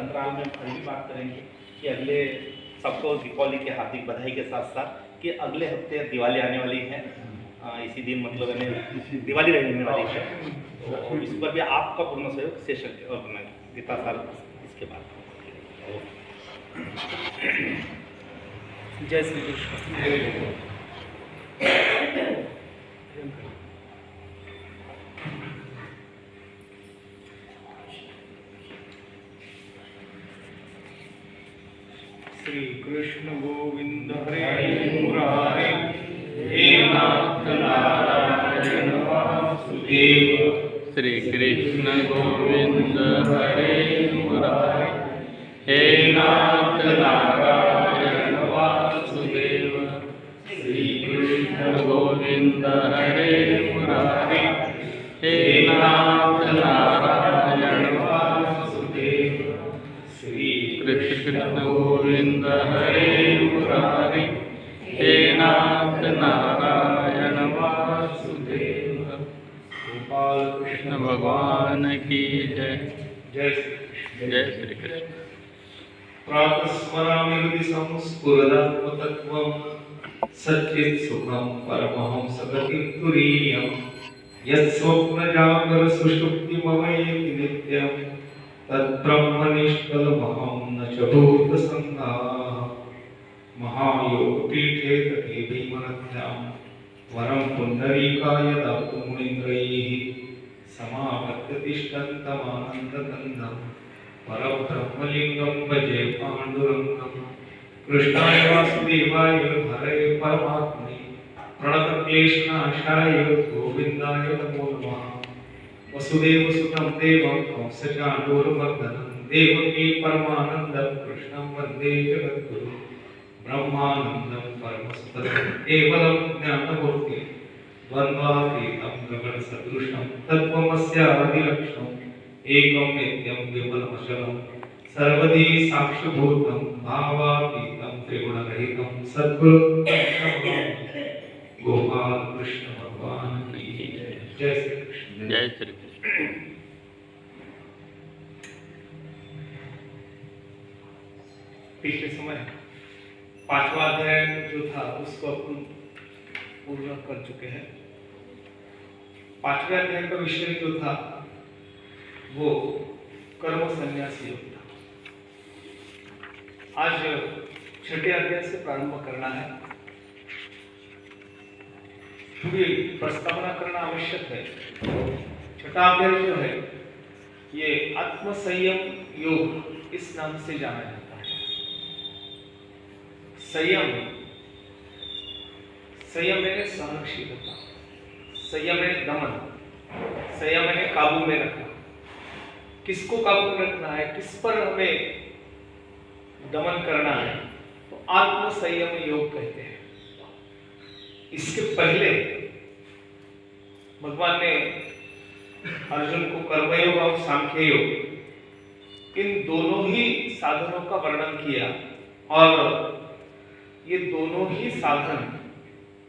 अंतराल में फिर भी बात करेंगे कि अगले सबको दीपावली की हार्दिक बधाई के साथ साथ कि अगले हफ्ते दिवाली आने वाली है। इसी दिन मतलब हमें दिवाली रहने वाली है, तो इस पर भी आपका पूर्ण सहयोग सेशन और गीता साल इसके बाद। जय श्री कृष्ण। श्री कृष्ण गोविंद हरे मुरारे, हे नाथ नारायण वासुदेव। श्री कृष्ण गोविंद हरे मुरारे, हे नाथ नारायण वासुदेव। श्री कृष्ण गोविंद हरे मुरारे, हे नाथ नारायण वासुदेव। श्री कृष्ण गोविंद हरे मुरारे, हे नाथ नारायण वासुदेव। गोपाल कृष्ण भगवान की जय। जय श्री कृष्ण। जय श्री कृष्ण। प्रातस्मरामि हृदि संस्फुरदात्मतत्त्वं सच्चित् सुखं परमहंसगतिं तुरीयं यत्स्वप्नजागर सुषुप्तिमवैति नित्यं तद्ब्रह्मनिष्कलमहं न च भूतसङ्गाः। महायोगपीठे तटे भीमनद्यां वरं पुण्डरीकाय दातुं मुनीन्द्रैः समागत्य तिष्ठन्तमानन्दकन्दं परब्रह्मलिङ्गं भजे पाण्डुरङ्गं। कृष्णाय वासुदेवाय हरे परमात्मने प्रणतक्लेशनाशाय गोविन्दाय नमो नमः। वसुदेवसुतं देवं कंसचाणूरमर्दनं देवकी परमानन्दं कृष्णं वन्दे जगद्गुरुं। ब्रह्मानन्दं परमस्तरं केवलं ज्ञानमूर्तिं द्वन्द्वातीतं गगनसदृशं तत्त्वमस्यादिलक्ष्यम् एकं नित्यं विमलमचलं सर्वदी साक्षिभूतं भावातीतं त्रिगुणरहितं सद्गुरुं गोपाल कृष्ण भगवान की जय। जय श्री कृष्ण। जय श्री कृष्ण। पिछले समय 5वां अध्याय जो था उसको अपन पूर्ण कर चुके हैं। 5वें अध्याय का विषय जो था वो कर्म संन्यास योग था। आज 6ठे अध्याय से प्रारंभ करना है। थोड़ी प्रस्तावना करना आवश्यक है। 6ठा अध्याय जो है ये आत्मसंयम योग इस नाम से जाना जाता है। संयम, संयम यानी सहनशीलता, संयम यानी दमन, संयम यानी काबू में रखना। किसको काबू में रखना है, किस पर हमें दमन करना है, तो आत्म संयम योग कहते हैं। इसके पहले भगवान ने अर्जुन को कर्मयोग और सांख्य योग इन दोनों ही साधनों का वर्णन किया और ये दोनों ही साधन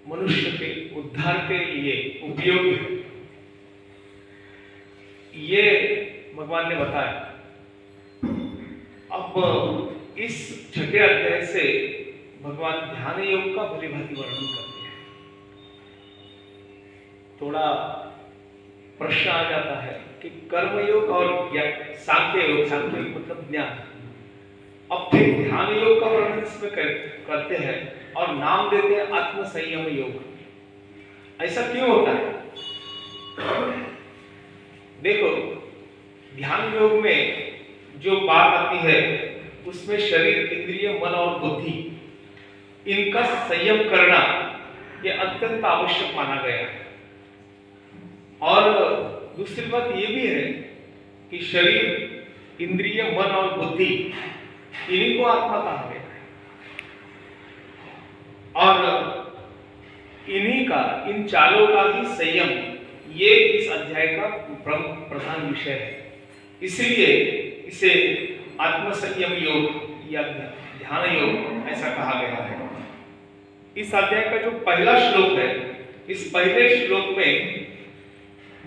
मनुष्य के उद्धार के लिए उपयोगी है, ये भगवान ने बताया। अब इस 6ठे अध्याय से भगवान ध्यान योग का भलीभांति वर्णन करते हैं। थोड़ा प्रश्न आ जाता है कि कर्म योग और सांख्य योग, सांख्य योग मतलब ज्ञान, अब फिर ध्यान योग का वर्णन इसमें करते हैं और नाम देते हैं आत्म संयम योग। ऐसा क्यों होता है? देखो, ध्यान योग में जो बात आती है उसमें शरीर, इंद्रिय, मन और बुद्धि इनका संयम करना यह अत्यंत आवश्यक माना गया है। और दूसरी बात यह भी है कि शरीर, इंद्रिय, मन और बुद्धि इन्हीं को आत्मा कहा गया है और इन्हीं का, इन चारों का ही संयम ये इस अध्याय का प्रधान विषय है। इसलिए इसे आत्मसंयम योग या ध्यान योग ऐसा कहा गया है। इस अध्याय का जो पहला श्लोक है, इस पहले श्लोक में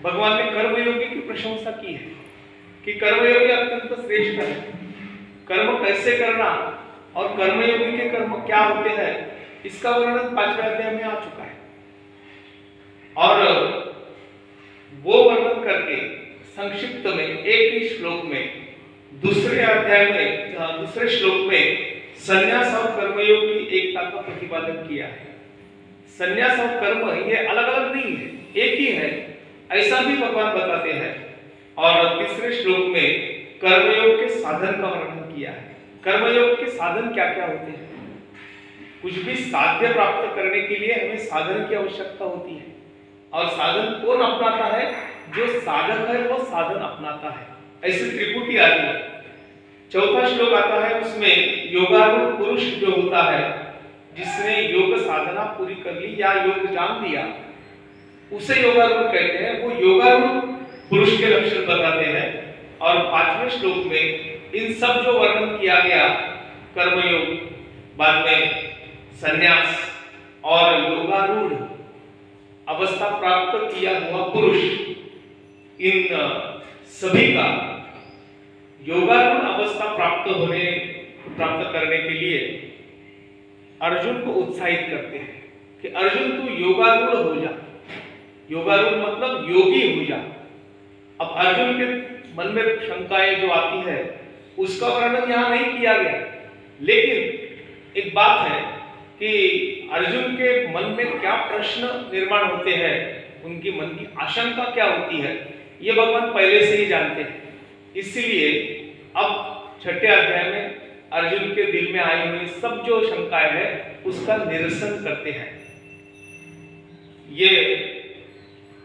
भगवान ने कर्मयोगी की प्रशंसा की है कि कर्मयोगी अत्यंत श्रेष्ठ है। कर्म कैसे करना और कर्मयोगी के कर्म क्या होते हैं, इसका वर्णन 5वें अध्याय में आ चुका है। और वो वर्णन करके संक्षिप्त में एक ही श्लोक में दूसरे अध्याय में दूसरे श्लोक में संन्यास और कर्मयोग की एकता का प्रतिपादन किया है। संन्यास और कर्म ये अलग अलग नहीं है, एक ही है, ऐसा भी भगवान बताते हैं। और तीसरे श्लोक में कर्मयोग के साधन का वर्णन किया है। कर्मयोग के साधन क्या क्या होते हैं? कुछ भी साध्य प्राप्त करने के लिए हमें साधन की आवश्यकता होती है, और साधन कौन अपनाता है? जो साधक है वो साधन अपनाता है। ऐसी त्रिपुटी आती है। चौथा श्लोक आता है, उसमें योगारूढ़ पुरुष जो होता है, जिसने योग साधना पूरी कर ली या योग जान लिया, उसे योगारूढ़ कहते हैं। वो योगारूढ़ पुरुष के लक्षण बताते हैं। और 5वें श्लोक में इन सब जो वर्णन किया गया, कर्मयोग, बाद में संन्यास और योगारूढ़ अवस्था प्राप्त किया हुआ पुरुष, इन सभी का योगारूढ़ अवस्था प्राप्त करने के लिए अर्जुन को उत्साहित करते हैं कि अर्जुन तू योगारूढ़ हो जा। योगारूढ़ मतलब योगी हो जा। अब अर्जुन के मन में शंकाएं जो आती है, उसका वर्णन यहाँ नहीं किया गया, लेकिन एक बात है कि अर्जुन के मन में क्या प्रश्न निर्माण होते हैं, उनकी मन की आशंका क्या होती है, ये भगवान पहले से ही जानते हैं। इसलिए अब 6ठे अध्याय में अर्जुन के दिल में आई हुई सब जो शंकाएं हैं, उसका निरसन करते हैं। ये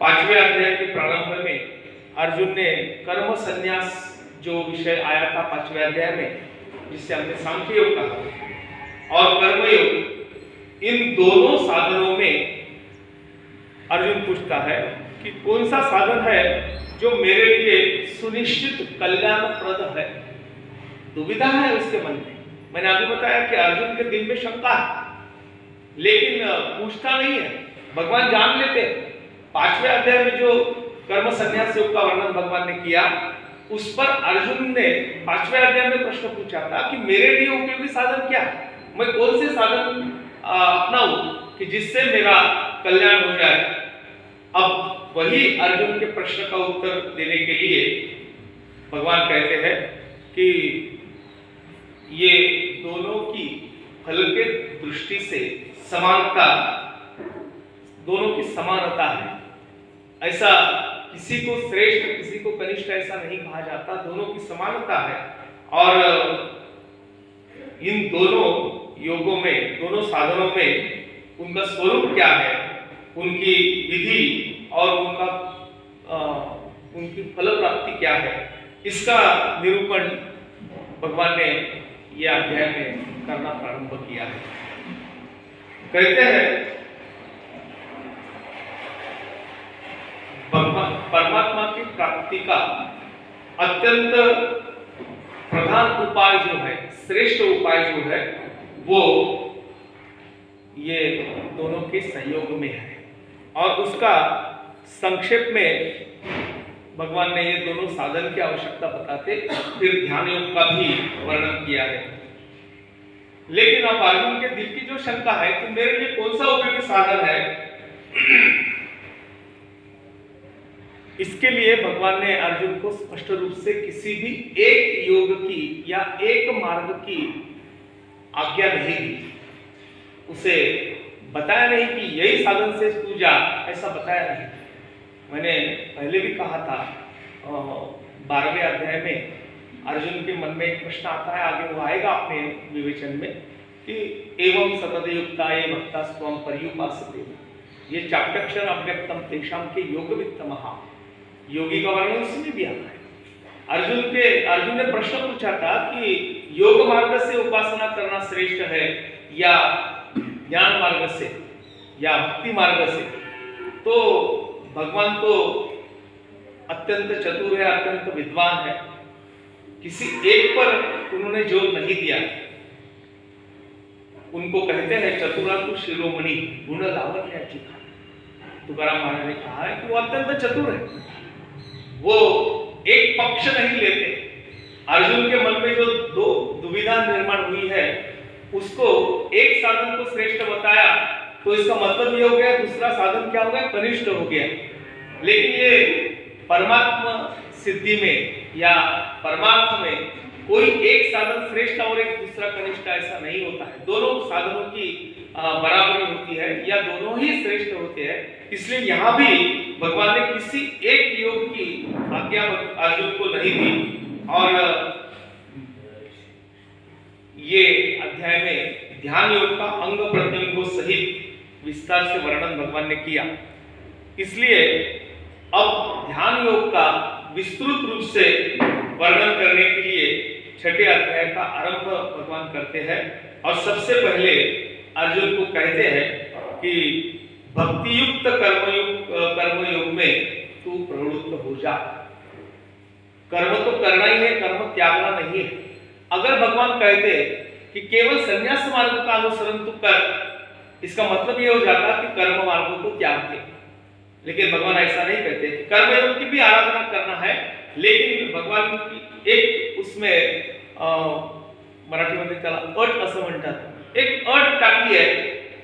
5वें अध्याय के प्रारंभ में अर्जुन ने कर्म संन्यास जो विषय आया था 5वें अध्याय में, जिससे हमने सांख्य योग कहा, और कर्मयोग, इन दोनों साधनों में अर्जुन पूछता है कि कौन सा साधन है जो मेरे लिए सुनिश्चित कल्याणप्रद है। दुविधा है उसके मन में। मैंने आपको बताया कि अर्जुन के दिल में शंका है, लेकिन पूछता नहीं है। भगवान जान लेते हैं। 5वें अध्याय में जो कर्म संन्यास योग का वर्णन भगवान ने किया, उस पर अर्जुन ने 5वें अध्याय में प्रश्न पूछा था कि मेरे लिए उपयोगी साधन क्या है, मैं कौन से साधन अपनाऊं कि जिससे मेरा कल्याण हो जाए। अब वही अर्जुन के प्रश्न का उत्तर देने के लिए भगवान कहते हैं कि ये दोनों की फल के दृष्टि से समानता, दोनों की समानता है। ऐसा किसी को श्रेष्ठ किसी को कनिष्ठ ऐसा नहीं कहा जाता, दोनों की समानता है। और इन दोनों योगों में, दोनों साधनों में उनका स्वरूप क्या है, उनकी विधि और उनकी फल प्राप्ति क्या है, इसका निरूपण भगवान ने यह अध्याय में करना प्रारंभ किया है। कहते हैं परमात्मा की प्राप्ति का अत्यंत प्रधान उपाय जो है, श्रेष्ठ उपाय जो है, वो ये दोनों के संयोग में है। और उसका संक्षेप में भगवान ने ये दोनों साधन की आवश्यकता बताते फिर ध्यान योग का भी वर्णन किया है। लेकिन अब अर्जुन के दिल की जो शंका है कि मेरे लिए कौन सा उपयोगी साधन है, इसके लिए भगवान ने अर्जुन को स्पष्ट रूप से किसी भी एक योग की या एक मार्ग की आज्ञा नहीं दी। उसे बताया नहीं कि यही साधन से तू जा, ऐसा बताया नहीं। मैंने पहले भी कहा था 12वें अध्याय में अर्जुन के मन में एक प्रश्न आता है, आगे वो आएगा अपने विवेचन में, कि एवं सततयुक्ताये भक्ता स्वं पर्युपासते, ये चाप्टक्षर अव्यक्तम तेषाम के योगवित्तमः, योगी का वर्णन उसमें भी आता है। अर्जुन ने प्रश्न पूछा था कि योग मार्ग से उपासना करना श्रेष्ठ है या ज्ञान मार्ग से या भक्ति मार्ग से। तो भगवान तो अत्यंत चतुर है, अत्यंत विद्वान है, किसी एक पर उन्होंने जोर नहीं दिया। उनको कहते हैं चतुरातु शिरोमणि गुण लावण्याची खान। तुकाराम महाराज ने कहा है कि वो अत्यंत चतुर है, वो एक पक्ष नहीं लेते। अर्जुन के मन में जो दो दुविधा निर्माण हुई है, उसको एक साधन को श्रेष्ठ बताया तो इसका मतलब ये हो गया दूसरा साधन क्या हो गया, कनिष्ठ हो गया। लेकिन ये परमात्मा सिद्धि में या परमार्थ में कोई एक साधन श्रेष्ठ और एक दूसरा कनिष्ठ ऐसा नहीं होता है। दोनों साधनों की बराबरी होती है या दोनों ही श्रेष्ठ होते हैं। इसलिए यहाँ भी भगवान ने किसी एक योग की आज्ञा अर्जुन को नहीं दी। और ये अध्याय में ध्यान योग का अंग प्रत्यंगों सहित विस्तार से वर्णन भगवान ने किया। इसलिए अब ध्यान योग का विस्तृत रूप से वर्णन करने के लिए छठे अध्याय का आरंभ भगवान करते हैं। और सबसे पहले अर्जुन को कहते हैं कि भक्ति युक्त कर्मयोग में तू प्रवृत्त हो जा। कर्म तो करना ही है, कर्म त्यागना नहीं है। अगर भगवान कहते कि केवल संन्यास मार्ग का अनुसरण तू कर, इसका मतलब ये हो जाता कि कर्म मार्गों को त्याग दे। लेकिन भगवान ऐसा नहीं कहते। कर्मयोग की भी आराधना करना है, लेकिन भगवान की एक उसमें मराठीमध्ये त्याला अट असं म्हणतात, एक अट टाकली है,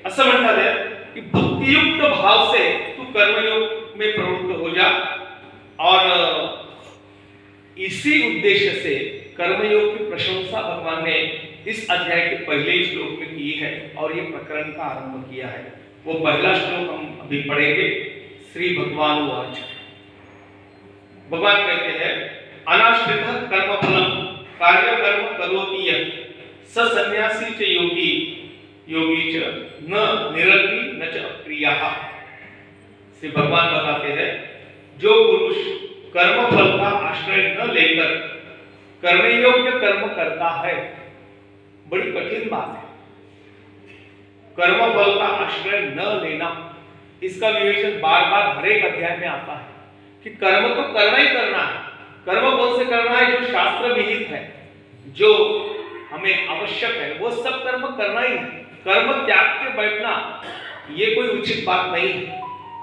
असं म्हणतात है कि भक्तियुक्त भाव से तू कर्मयोग में प्रवृत्त हो जा। और इसी उद्देश्य से कर्मयोग की प्रशंसा भगवान ने इस अध्याय के पहले ही श्लोक में की है और ये प्रकरण का आरंभ किया है। वो पहला श्लोक हम अभी पढ़ेंगे। श्री भगवान वाच, भगवान कहते हैं अनाश्रित कर्म फलम कार्य कर्म करोति यः स सन्यासी च योगी योगी च न निरग्नि न च अक्रियः। श्री भगवान बताते हैं जो पुरुष कर्म फल का आश्रय न लेकर करने योग्य कर्म करता है, बड़ी कठिन बात है कर्म फल का आश्रय न लेना। इसका विवेचन बार बार हर एक अध्याय में आता है कि कर्म तो करना ही करना है। कर्म कौन से करना है? जो शास्त्र विहित है, जो हमें आवश्यक है, वो सब कर्म करना ही है। कर्म त्याग के बैठना ये कोई उचित बात नहीं है।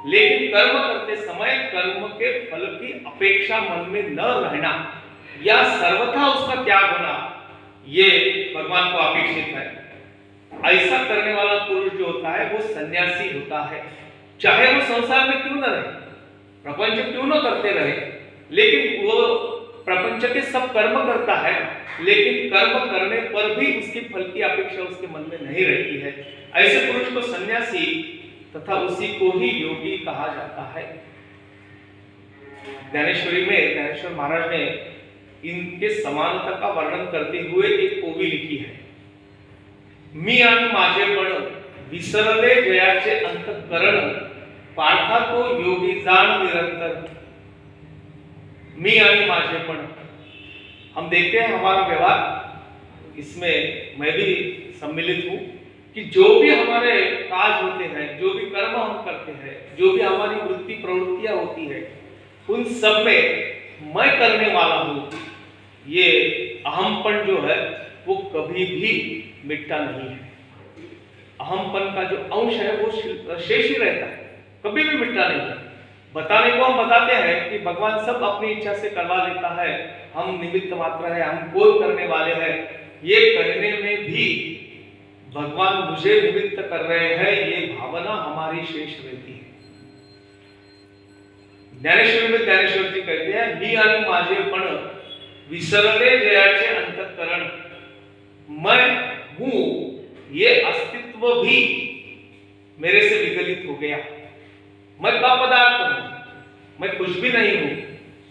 लेकिन कर्म करते समय कर्म के फल की अपेक्षा मन में न रहना या सर्वथा उसका त्याग होना, ये भगवान को अपेक्षित है। ऐसा करने वाला पुरुष जो होता है वो सन्यासी होता है। चाहे वो संसार में क्यों न रहे, प्रपंच क्यों न करते रहे, लेकिन वो प्रपंच के सब कर्म करता है, लेकिन कर्म करने पर भी उसकी फल की अपेक्षा उसके मन में नहीं रहती है। ऐसे पुरुष को सन्यासी तथा उसी को ही योगी कहा जाता है। ज्ञानेश्वरी में ज्ञानेश्वर महाराज ने इनके समानता का वर्णन करते हुए एक ओवी लिखी है। मी आणि माझेपण विसरले जयाचे अंतःकरण, पार्था तो योगी जाण निरंतर। मी आणि माझेपण, हम देखते हैं हमारा व्यवहार, इसमें मैं भी सम्मिलित हूं कि जो भी हमारे काज होते हैं, जो भी कर्म हम करते हैं, जो भी हमारी वृत्ति प्रवृत्तियां होती है, उन सब में मैं करने वाला हूं, ये अहमपन जो है वो कभी भी मिटता नहीं है। अहमपन का जो अंश है वो शेष ही रहता है, कभी भी मिटता नहीं है। बताने को हम बताते हैं कि भगवान सब अपनी इच्छा से करवा लेता है, हम निमित्त मात्र है, हम कोई करने वाले हैं, ये कहने में भी भगवान मुझे निमित्त कर रहे हैं, ये भावना हमारी शेष रहती है। ज्ञानेश्वरी में ज्ञानेश्वर जी कहते हैं मी आणि माझेपण विसरले जयाचे अंतःकरण, मैं हूं ये अस्तित्व भी मेरे से विगलित हो गया। मैं का पदार्थ हूं, मैं कुछ भी नहीं हूं।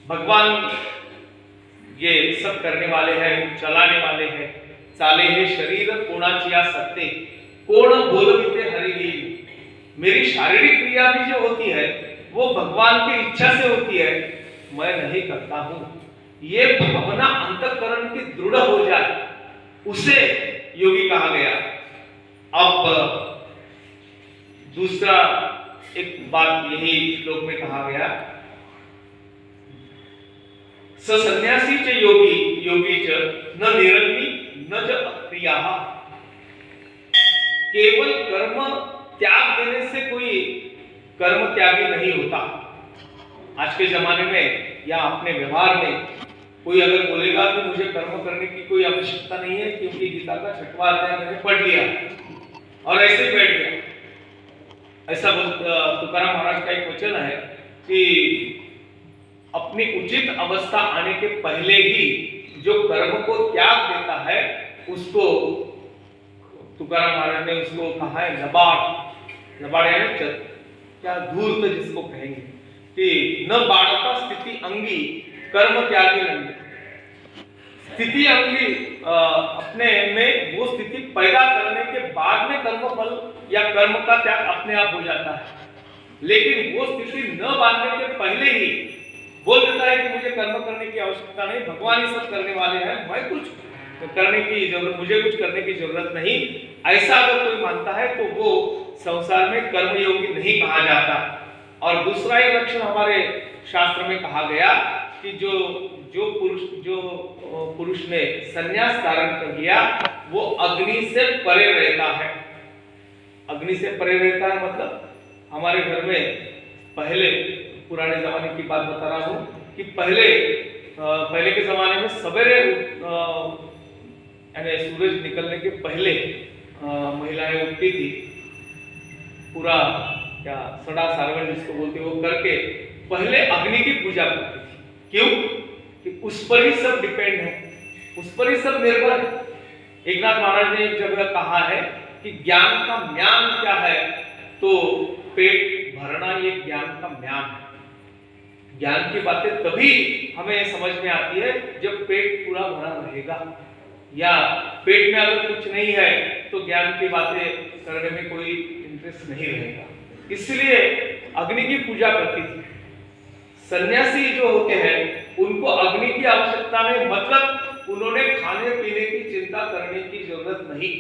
भगवान ये सब करने वाले हैं, चलाने वाले हैं। चाले हे शरीर कोणाची या सत्ते, कोण बोलविते हरिलीन। मेरी शारीरिक क्रिया भी जो होती है वो भगवान की इच्छा से होती है, मैं नहीं करता हूं। ये भावना अंतःकरण की दृढ़ हो जाए, उसे योगी कहा गया। अब दूसरा एक बात यही श्लोक में कहा गया, स सन्यासी च योगी योगी च न निरग्नि न च अक्रियः। केवल कर्म त्याग देने से कोई कर्म त्यागी नहीं होता। आज के जमाने में या अपने व्यवहार में कोई अगर बोलेगा कि मुझे कर्म करने की कोई आवश्यकता नहीं है क्योंकि गीता का 6वां अध्याय मैंने पढ़ लिया और ऐसे ही बैठ गया, ऐसा तुकाराम महाराज का एक वचन है कि अपनी उचित अवस्था आने के पहले ही जो कर्म को त्याग देता है उसको तुकाराम महाराज ने उसको कहा है लबाड़। लबाड़ यानी क्या धूर्त जिसको कहेंगे कि न बाढ़ता स्थिति अंगी कर्म त्यागी लंगे। स्थिति अंगी अपने में वो स्थिति पैदा करने के बाद में कर्म फल या कर्म का त्याग अपने आप हो जाता है, लेकिन वो स्थिति न बांधने के पहले ही बोल देता है कि मुझे कर्म करने की आवश्यकता नहीं, भगवान ही सब करने वाले हैं, मैं कुछ करने की जरूरत, मुझे कुछ करने की जरूरत नहीं, ऐसा अगर कोई मानता है तो वो संसार में कर्मयोगी नहीं कहा जाता। और दूसरा एक लक्षण हमारे शास्त्र में कहा गया कि जो पुरुष ने संन्यास धारण कर लिया वो अग्नि से परे रहता है। अग्नि से परे रहता है मतलब हमारे घर में पहले पुराने जमाने की बात बता रहा हूँ कि पहले के जमाने में सवेरे यानी सूरज निकलने के पहले महिलाएं उठती थी, पूरा क्या सड़ा सारवण जिसको बोलते वो करके पहले अग्नि की पूजा करती थी। क्यों? कि उस पर ही सब डिपेंड है, उस पर ही सब निर्भर है। एकनाथ महाराज ने एक जगह कहा है कि ज्ञान का म्यान क्या है, तो पेट भरना ये ज्ञान का म्यान है। ज्ञान की बातें तभी हमें समझ में आती है जब पेट पूरा भरा रहेगा, या पेट में अगर कुछ नहीं है तो ज्ञान की बातें करने में कोई इंटरेस्ट नहीं रहेगा। इसलिए अग्नि की पूजा करती थी। सन्यासी जो होते हैं उनको अग्नि की आवश्यकता नहीं, मतलब उन्होंने खाने पीने की चिंता करने की जरूरत नहीं।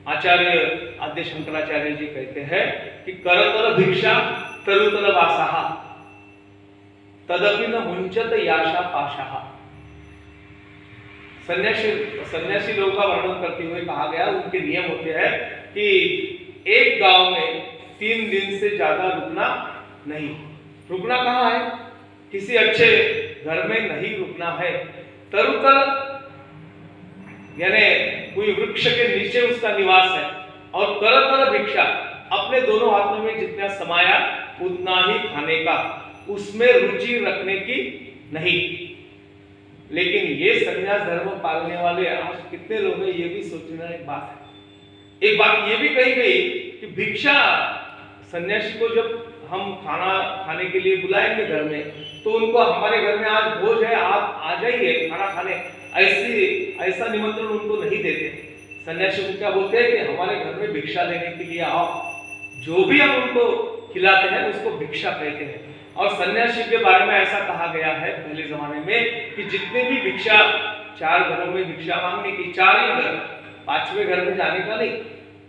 आचार्य आद्य शंकराचार्य जी कहते हैं कि करतल भिक्षा तरुतल वासाह तदपि न मुंचत याशा पाशाह। सन्यासी लोगों का वर्णन करते हुए कहा गया, उनके नियम होते हैं कि एक गांव में 3 दिन से ज्यादा रुकना नहीं। रुकना कहाँ है? किसी अच्छे घर में नहीं रुकना है। तरुतल यानी कोई वृक्ष के नीचे उसका निवास है, और करतल भिक्षा अपने दोनों हाथों में जितना समाया उतना ही खाने का, उसमें रुचि रखने की नहीं। लेकिन ये संन्यास धर्म पालने वाले आज कितने लोग हैं, ये भी सोचना एक बात है। एक बात ये भी कही गई कि भिक्षा सन्यासी को जब हम खाना खाने के लिए बुलाएंगे घर में, तो उनको हमारे घर में आज भोज है, आप आ जाइए खाना खाने, ऐसा निमंत्रण उनको नहीं देते। सन्यासी को क्या बोलते हैं कि हमारे घर में भिक्षा लेने के लिए आओ। जो भी हम उनको खिलाते हैं उसको भिक्षा कहते हैं। और सन्यासी के बारे में ऐसा कहा गया है पहले जमाने में कि जितने भी भिक्षा 4 घरों में भिक्षा मांगने की, 4 ही घर, 5वें घर में जाने का नहीं,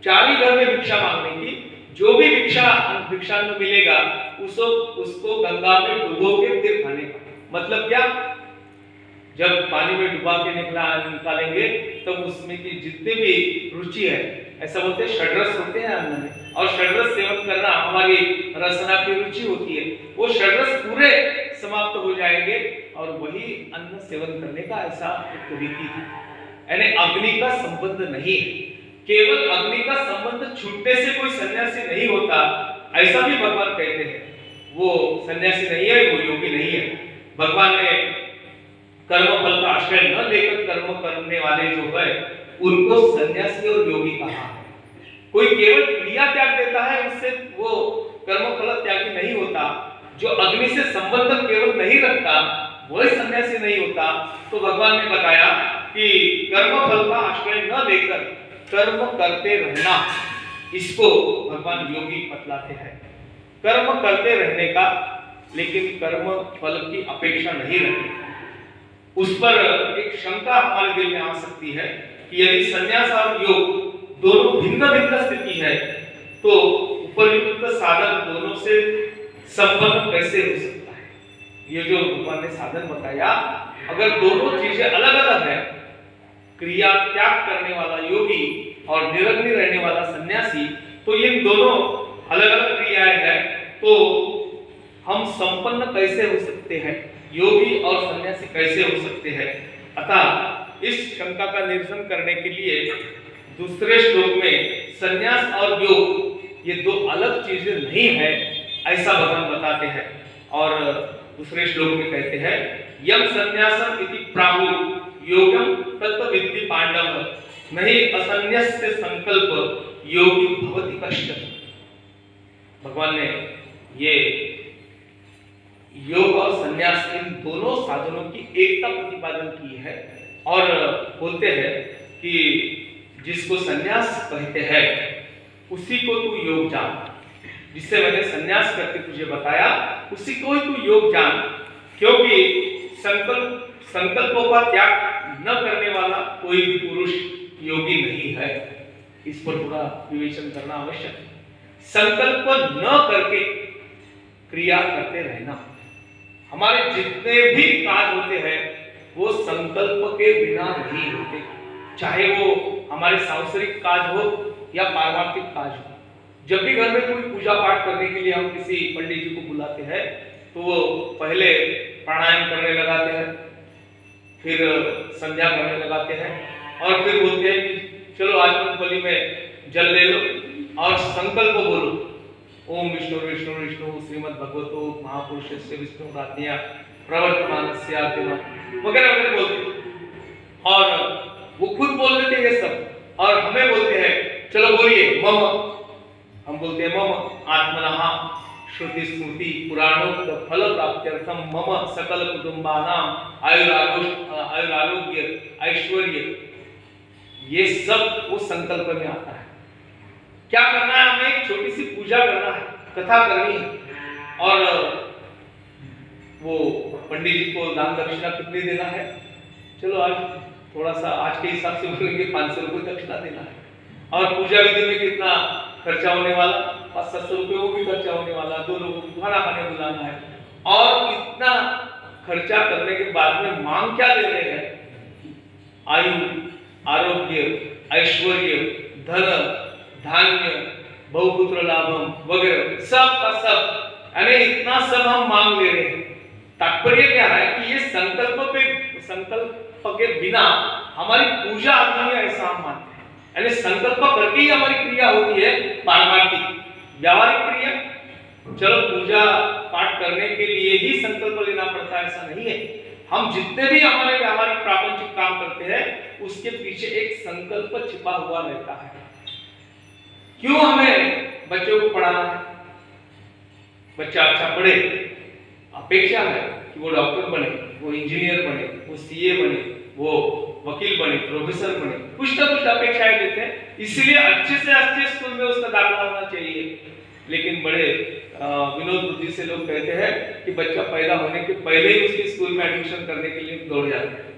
4 ही घर में भिक्षा मांगने की। जो भी भिक्षान्न मिलेगा उसको गंगा में डुबो के फिर खाने का। मतलब क्या? जब पानी में डुबा के निकालेंगे तब उसमें की जितने भी रुचि है, ऐसा बोलते हैं षड्रस होते हैं अन्न में, और षड्रस सेवन करना हमारी रसना की रुचि होती है, वो षड्रस पूरे समाप्त हो जाएंगे और वही अन्न सेवन करने का ऐसा एक रीति थी। यानी अग्नि का संबंध नहीं है, केवल अग्नि का संबंध छूटने से कोई सन्यासी नहीं होता, ऐसा भी भगवान कहते हैं। वो सन्यासी नहीं है, वो योगी नहीं है। भगवान ने कर्म फल का आश्रय न लेकर कर्म करने वाले जो है उनको सन्यासी और योगी कहा है। कोई केवल क्रिया त्याग देता है, उससे वो कर्म फल त्यागी नहीं होता। जो अग्नि से संबंध केवल नहीं रखता वही सन्यासी नहीं होता। तो भगवान ने बताया कि कर्म फल का आश्रय न लेकर कर्म करते रहना, इसको भगवान योगी बतलाते हैं। कर्म करते रहने का, लेकिन कर्म फल की अपेक्षा नहीं रखनी। उस पर एक शंका हमारे दिल में आ सकती है कि यदि संन्यास और योग दोनों भिन्न भिन्न स्थिति है तो उपयुक्त साधन दोनों से संपन्न कैसे हो सकता है? ये जो भगवान ने साधन बताया, अगर दोनों चीजें अलग अलग है, क्रिया त्याग करने वाला योगी और निरग्नि रहने वाला सन्यासी, तो ये दोनों अलग अलग क्रियाएं हैं, तो हम संपन्न कैसे हो सकते हैं? योगी और सन्यासी कैसे हो सकते हैं। अतः इस शंका का निरसन करने के लिए दूसरे श्लोक में सन्यास और योग ये दो अलग चीजें नहीं है ऐसा भगवान बताते हैं। और दूसरे श्लोक में कहते हैं यम सन्यासम इति प्राहु योगम तत्त्वविद्धि पांडव नहीं असन्यस्य संकल्प योगी भवति कश्चित्। भगवान ने ये योग और संन्यास इन दोनों साधनों की एकता प्रतिपादन की है और बोलते हैं कि जिसको संन्यास कहते हैं उसी को तू योग जान। जिससे मैंने संन्यास करके तुझे बताया उसी को ही तू योग जान, क्योंकि संकल्पों का त्याग न करने वाला कोई भी पुरुष योगी नहीं है। इस पर थोड़ा विवेचन करना आवश्यक है। संकल्प न करके क्रिया करते रहना। हमारे जितने भी काज होते हैं वो संकल्प के बिना नहीं होते, चाहे वो हमारे सांसारिक काज हो या पारमार्थिक काज हो। जब भी घर में कोई पूजा पाठ करने के लिए हम किसी पंडित जी को बुलाते हैं तो वो पहले प्राणायाम करने लगाते हैं, फिर संध्या करने लगाते हैं और फिर बोलते हैं कि चलो आज मूंगफली में जल ले लो और संकल्प बोलो, ओम विष्णु विष्णु विष्णु श्रीमद् भगवतो महापुरुषस्य विष्णु राज्ञया प्रवर्तमानस्य आत्मा वगैरह वगैरह बोलते। और वो खुद बोल देते ये सब और हमें बोलते हैं चलो बोलिए मम। हम बोलते हैं मम आत्मनः श्रुति स्मृति पुराणोक्त फल प्राप्त्यर्थम मम सकल कुटुंबानाम आयुरारोग्य ऐश्वर्य, ये सब वो संकल्प में आता है। क्या करना है, हमें एक छोटी सी पूजा करना है, कथा करनी है और वो पंडित जी को दान दक्षिणा कितनी देना है, चलो आज थोड़ा सा आज के हिसाब से बोलेंगे 500 रुपये दक्षिणा देना है। और पूजा विधि में कितना खर्चा होने वाला, 500-700 रुपये वो भी खर्चा होने वाला, 2 लोगों को खाना खाने बुलाना है। और इतना खर्चा करने के बाद में मांग क्या ले रहे हैं, आयु आरोग्य ऐश्वर्य धन धान्य बहुपुत्र लाभम वगैरह सब का सब, यानी इतना सब हम मांग ले रहे हैं। तात्पर्य क्या है कि ये संकल्प के बिना हमारी पूजा नहीं है ऐसा हम मानते हैं। यानी संकल्प करके ही हमारी क्रिया होती है पारमार्थिक व्यावहारिक क्रिया। चलो पूजा पाठ करने के लिए ही संकल्प लेना पड़ता है ऐसा नहीं है। हम जितने भी हमारे व्यावहारिक प्रापंचिक काम करते हैं उसके पीछे एक संकल्प छिपा हुआ रहता है। क्यों हमें बच्चों को पढ़ाना है, बच्चा अच्छा पढ़े, अपेक्षा है कि वो डॉक्टर बने, वो इंजीनियर बने, वो सीए बने, वो वकील बने, प्रोफेसर बने, कुछ ना कुछ अपेक्षाएं लेते हैं। इसलिए अच्छे से अच्छे स्कूल में उसका दाखिला होना चाहिए। लेकिन बड़े विनोद बुद्धि से लोग कहते हैं कि बच्चा पैदा होने के पहले ही उसके स्कूल में एडमिशन करने के लिए दौड़ जाते हैं।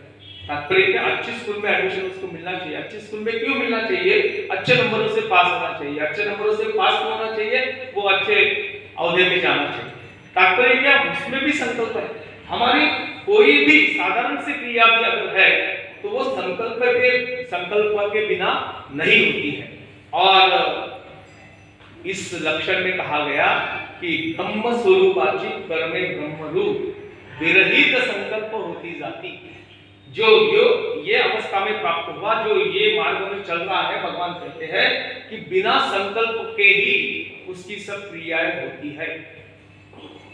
तात्पर्य क्या, अच्छे स्कूल में एडमिशन उसको मिलना चाहिए। अच्छे स्कूल में क्यों मिलना चाहिए, अच्छे नंबरों से पास होना चाहिए। अच्छे नंबरों से पास होना चाहिए, वो अच्छे औहदे पे जाना चाहिए। तात्पर्य क्या, उसमें भी संकल्प है। हमारी कोई भी साधारण सी क्रिया भी अगर है तो वो संकल्प के बिना नहीं होती है। और इस लक्षण में कहा गया कि ब्रह्म स्वरूपाची कर्मे ब्रह्म रूप विरहित संकल्प होती जाती। जो ये अवस्था में प्राप्त हुआ, जो ये मार्ग में चल रहा है, भगवान कहते हैं कि बिना संकल्प के ही उसकी सब क्रियाएं होती है।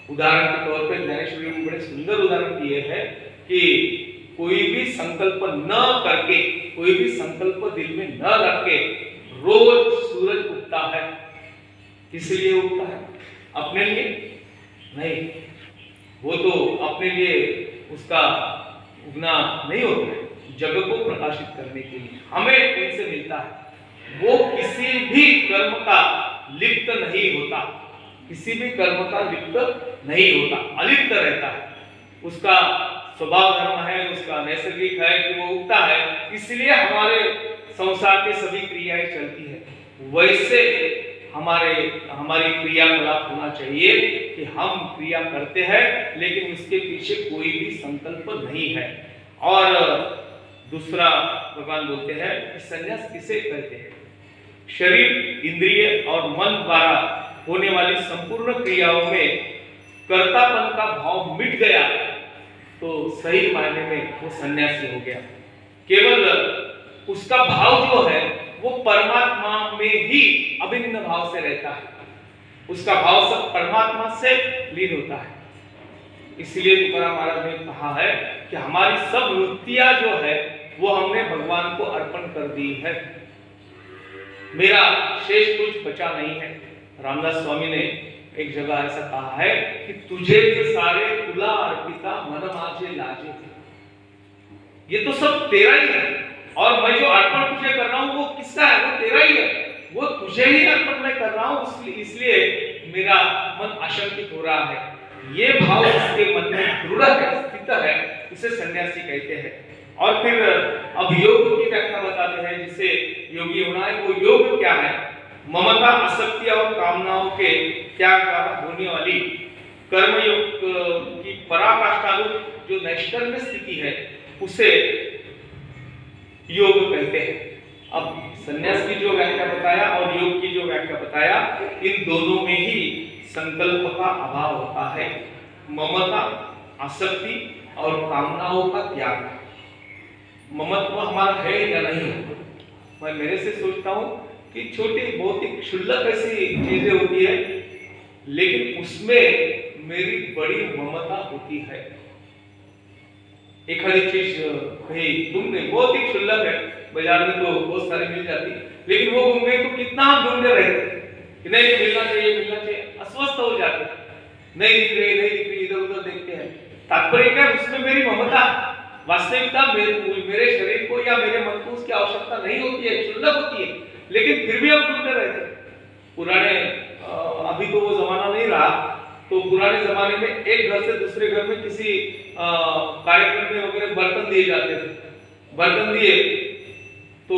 उदाहरण के तौर पे ज्ञानेश्वरी ने बड़े सुंदर उदाहरण दिए हैं कि कोई भी संकल्प न करके, कोई भी संकल्प दिल में न रख के रोज सूरज उगता है। किस लिए उगता है, अपने लिए नहीं, वो तो अपने लिए उसका उगना नहीं होता है, जगत को प्रकाशित करने के लिए हमें इनसे मिलता है। वो किसी भी कर्म का लिप्त नहीं होता, किसी भी कर्म का लिप्त नहीं होता, अलिप्त रहता है। उसका स्वभाव धर्म है, उसका नैसर्गिक है कि वो उगता है, इसलिए हमारे संसार के सभी क्रियाएं चलती है। वैसे हमारी क्रियाकलाप होना चाहिए कि हम क्रिया करते हैं लेकिन उसके पीछे कोई भी संकल्प नहीं है। और दूसरा भगवान बोलते हैं कि संन्यास किसे कहते हैं, शरीर इंद्रिय और मन द्वारा होने वाली संपूर्ण क्रियाओं में कर्तापन का भाव मिट गया तो सही मायने में वो सन्यासी हो गया। केवल उसका भाव जो है वो परमात्मा में ही अभिन्न भाव से रहता है, उसका भाव सब परमात्मा से लीन होता है। इसलिए तुकाराम महाराज ने कहा है कि हमारी सब वृत्तियां जो है वो हमने भगवान को अर्पण कर दी है, मेरा शेष कुछ बचा नहीं है। रामदास स्वामी ने एक जगह ऐसा कहा है कि तुझे के सारे तुला अर्पिता मन माझे लाजे, ये तो सब तेरा ही है और मैं जो अर्पण तुझे कर रहा हूं वो किसका है, वो तेरा ही है, वो तुझे ही अर्पण मैं कर रहा हूं, इसलिए मेरा मन आशंकित हो रहा है। ये भाव उसके मन में दृढ़ है, स्थित है, उसे सन्यासी कहते हैं। और फिर अब योग की व्याख्या बताते हैं, जिसे योगी होना है। वो योग क्या है? ममता, आसक्ति और कामनाओं के त्याग द्वारा होने वाली कर्मयोग की पराकाष्ठा रूप जो नैष्कर्म्य स्थिति है उसे योग कहते हैं। अब संन्यास की जो व्याख्या बताया और योग की जो व्याख्या बताया, इन दोनों में ही संकल्प का अभाव होता है। ममता, आसक्ति और कामनाओं का त्याग। ममत्व हमारा है या नहीं? मैं मेरे से सोचता हूं कि छोटी बहुत ही क्षुल्लक ऐसी चीजें होती है, लेकिन उसमें मेरी बड़ी ममता होती है। एक आधी चीज कहीं गुम गई, बहुत ही क्षुल्लक है, बाजार में तो बहुत सारी मिल जाती, लेकिन वो गुम गई तो कितना हम ढूंढते रहते कि नहीं मिलना चाहिए, अस्वस्थ हो जाते, नहीं दिख रही, इधर उधर देखते हैं। तात्पर्य क्या? उसमें मेरी ममता, वास्तविकता मेरे शरीर को या मेरे मन को उसकी आवश्यकता नहीं होती है, क्षुल्लक होती है, लेकिन फिर भी हम ढूंढते रहते। पुराने अभी तो वो जमाना नहीं रहा, तो पुराने जमाने में एक घर से दूसरे घर में किसी कार्यक्रम में वगैरह बर्तन दिए जाते थे। बर्तन दिए तो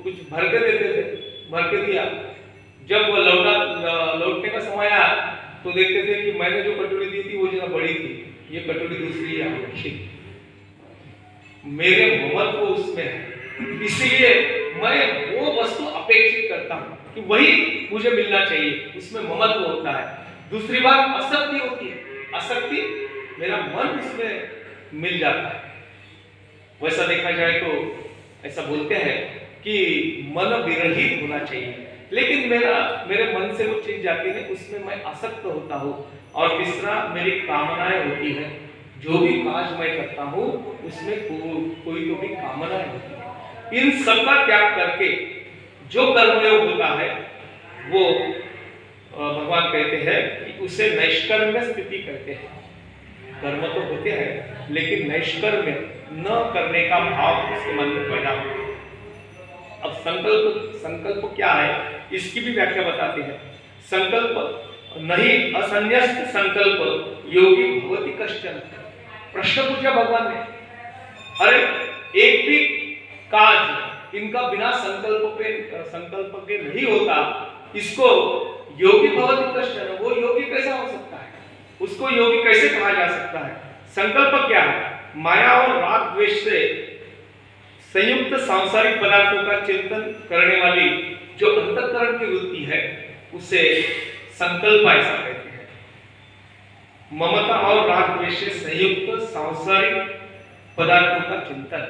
कुछ भर के देते थे, भर के दिया, जब वो लौटने का समय आया तो देखते थे कि मैंने जो कटोरी दी थी वो जरा बड़ी थी, ये कटोरी दूसरी है। मेरे ममत्व उसमें है, इसलिए मैं वो वस्तु अपेक्षित करता हूं कि वही मुझे मिलना चाहिए, उसमें ममत्व होता है। दूसरी बात आसक्ति होती है, आसक्ति मेरा मन इसमें मिल जाता है। वैसा देखा जाए तो ऐसा बोलते हैं कि मन विरहित होना चाहिए, लेकिन मेरे मन से वो चीज जाती है, उसमें मैं आसक्त होता हूँ। और तीसरा मेरी कामनाएं होती है, जो भी काज मैं करता हूँ उसमें कोई तो भी कामनाएं होती है। इन सब का त्याग करके जो कर्मयोग होता है वो भगवान कहते हैं कि उसे नैष्कर्म्य स्थिति कहते हैं। कर्म तो होते हैं लेकिन नैष्कर्म्य न करने का भाव उसके मन में पैदा होता है। अब संकल्प क्या है इसकी भी व्याख्या बताते हैं। संकल्प नहीं असन्यस्त संकल्प योगी भवति कश्चन। प्रश्न पूछा भगवान ने, अरे एक भी काज इनका बिना संकल्प के नहीं होता, इसको योगी भवति कश्चन, वो योगी कैसा हो सकता है, उसको योगी कैसे कहा जा सकता है? संकल्प क्या है? माया और राग द्वेष से संयुक्त सांसारिक पदार्थों का चिंतन करने वाली जो अंतःकरण की वृत्ति है उसे संकल्प ऐसा कहते हैं। ममता और राग द्वेष से संयुक्त सांसारिक पदार्थों का चिंतन,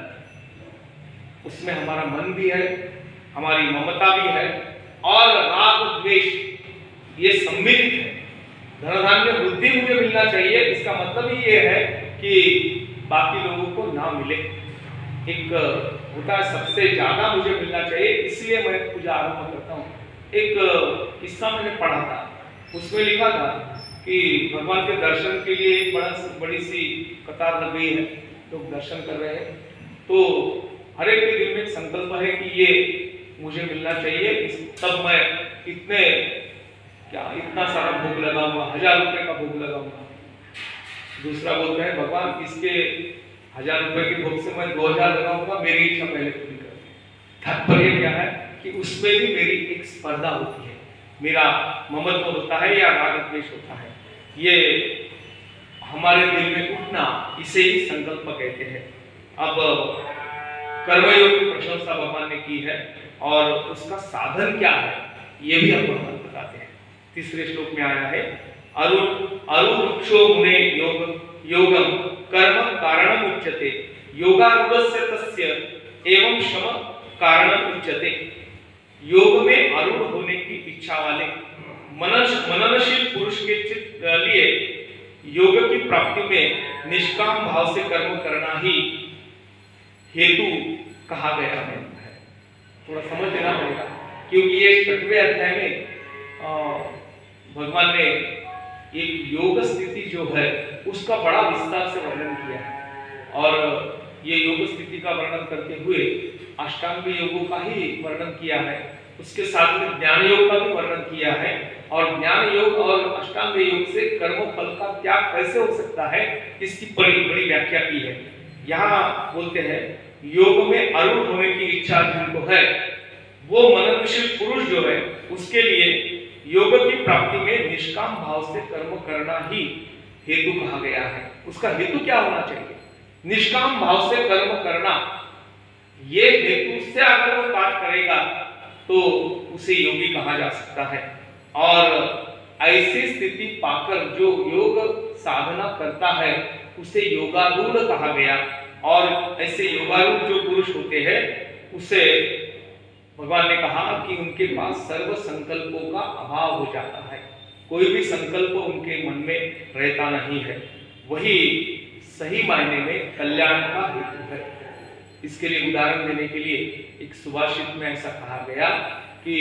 उसमें हमारा मन भी है, हमारी ममता भी है और राग द्वेष ये सम्मिलित है। धन धान्य वृद्धि मुझे मिलना चाहिए, इसका मतलब ही ये है कि बाकी लोगों को ना मिले। एक होता है सबसे ज्यादा मुझे मिलना चाहिए, इसलिए मैं पूजा आरंभ करता हूँ। एक किस्सा मैंने पढ़ा था, उसमें लिखा था कि भगवान के दर्शन के लिए एक बड़ी सी कतार लग गई है, लोग दर्शन कर रहे हैं, तो हर एक के दिल में एक संकल्प है कि ये मुझे मिलना चाहिए, तब मैं इतना सारा भोग लगाऊंगा, 1000 रुपए का भोग लगाऊंगा। दूसरा बोलता है भगवान इसके 1000 रुपए के भोग से मैं 2000 लगाऊंगा, मेरी इच्छा पहले पूरी कर। तात्पर्य क्या है कि उसमें भी मेरी एक स्पर्धा होती है, मेरा ममत्व होता है या राग द्वेष होता है। ये हमारे दिल में उठना, इसे ही संकल्प कहते हैं। अब कर्मयोग की प्रशंसा भगवान ने की है और उसका साधन क्या है ये भी हम भगवान बताते हैं। तीसरे श्लोक में आया है, अरुक्षो मुने योगम कर्म कारणम उच्यते, योगारूढ़स्य तस्य एवं शम कारणम उच्यते। योग में आरूढ़ होने की इच्छा वाले मननशील पुरुष के लिए योग की प्राप्ति में निष्काम भाव से कर्म करना ही हेतु कहा गया है। थोड़ा समझ लेना पड़ेगा, क्योंकि ये 6वें अध्याय में भगवान ने एक योग स्थिति जो है उसका बड़ा विस्तार से वर्णन किया है, और ये योग स्थिति का वर्णन करते हुए अष्टांग योगों का ही वर्णन किया है, उसके साथ में ज्ञान योग का भी वर्णन किया है, और ज्ञान योग और अष्टांग योग से कर्म फल का त्याग कैसे हो सकता है इसकी बड़ी बड़ी व्याख्या की है। यहाँ बोलते हैं योग में आरूढ़ होने की इच्छा जिनको है वो मननशील पुरुष जो है उसके लिए योग की प्राप्ति में निष्काम भाव से कर्म करना ही हेतु कहा गया है। उसका हेतु क्या होना चाहिए? निष्काम भाव से कर्म करना, ये हेतु से अगर वो कार्य करेगा तो उसे योगी कहा जा सकता है। और ऐसी स्थिति पाकर जो योग साधना करता है उसे योगारूढ़ कहा गया, और ऐसे योगारूढ़ जो पुरुष होते हैं उसे भगवान ने कहा कि उनके पास सर्व संकल्पों का अभाव हो जाता है, कोई भी संकल्प उनके मन में रहता नहीं है, वही सही मायने में कल्याण का हेतु है। इसके लिए उदाहरण देने के लिए एक सुभाषित में ऐसा कहा गया कि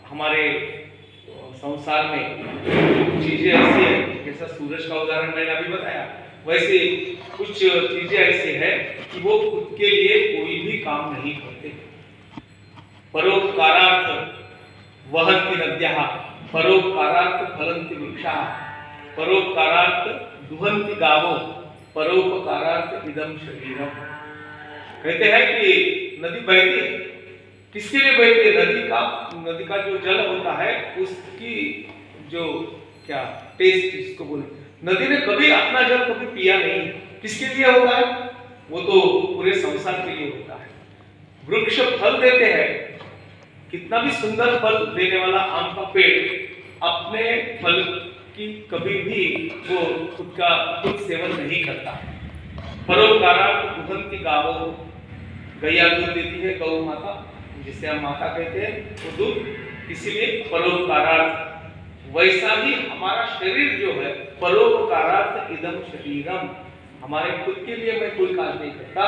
हमारे संसार में चीजें ऐसी है, जैसा सूरज का उदाहरण मैंने अभी बताया, वैसे कुछ चीजें ऐसी है कि वो खुद के लिए कोई भी काम नहीं करते। परोपकारार्थ वहन्ति नद्यः, परोपकारार्थ फलन्ति वृक्षाः, परोपकारार्थ दुहन्ति गावो, परोपकारार्थ इदं शरीरम। कहते हैं कि नदी बहती है, किसके लिए बहती है? नदी का जो जल होता है उसकी जो क्या टेस्ट इसको बोलते, नदी ने कभी अपना जल कभी पिया नहीं, किसके लिए होता है? वो तो पूरे संसार के लिए होता है। वृक्ष फल देते हैं, कितना भी सुंदर फल देने वाला आम का पेड़ अपने फल की कभी भी वो खुद सेवन नहीं करता। परोपकारार्थ दुहन्ति गावो, गैया दूध देती है, गौ माता जिसे हम माता कहते हैं, वो दूध, इसीलिए परोपकारार्थ। वैसा ही हमारा शरीर जो है परोपकारार्थ इदम शरीरम, हमारे खुद के लिए मैं कोई काज नहीं करता,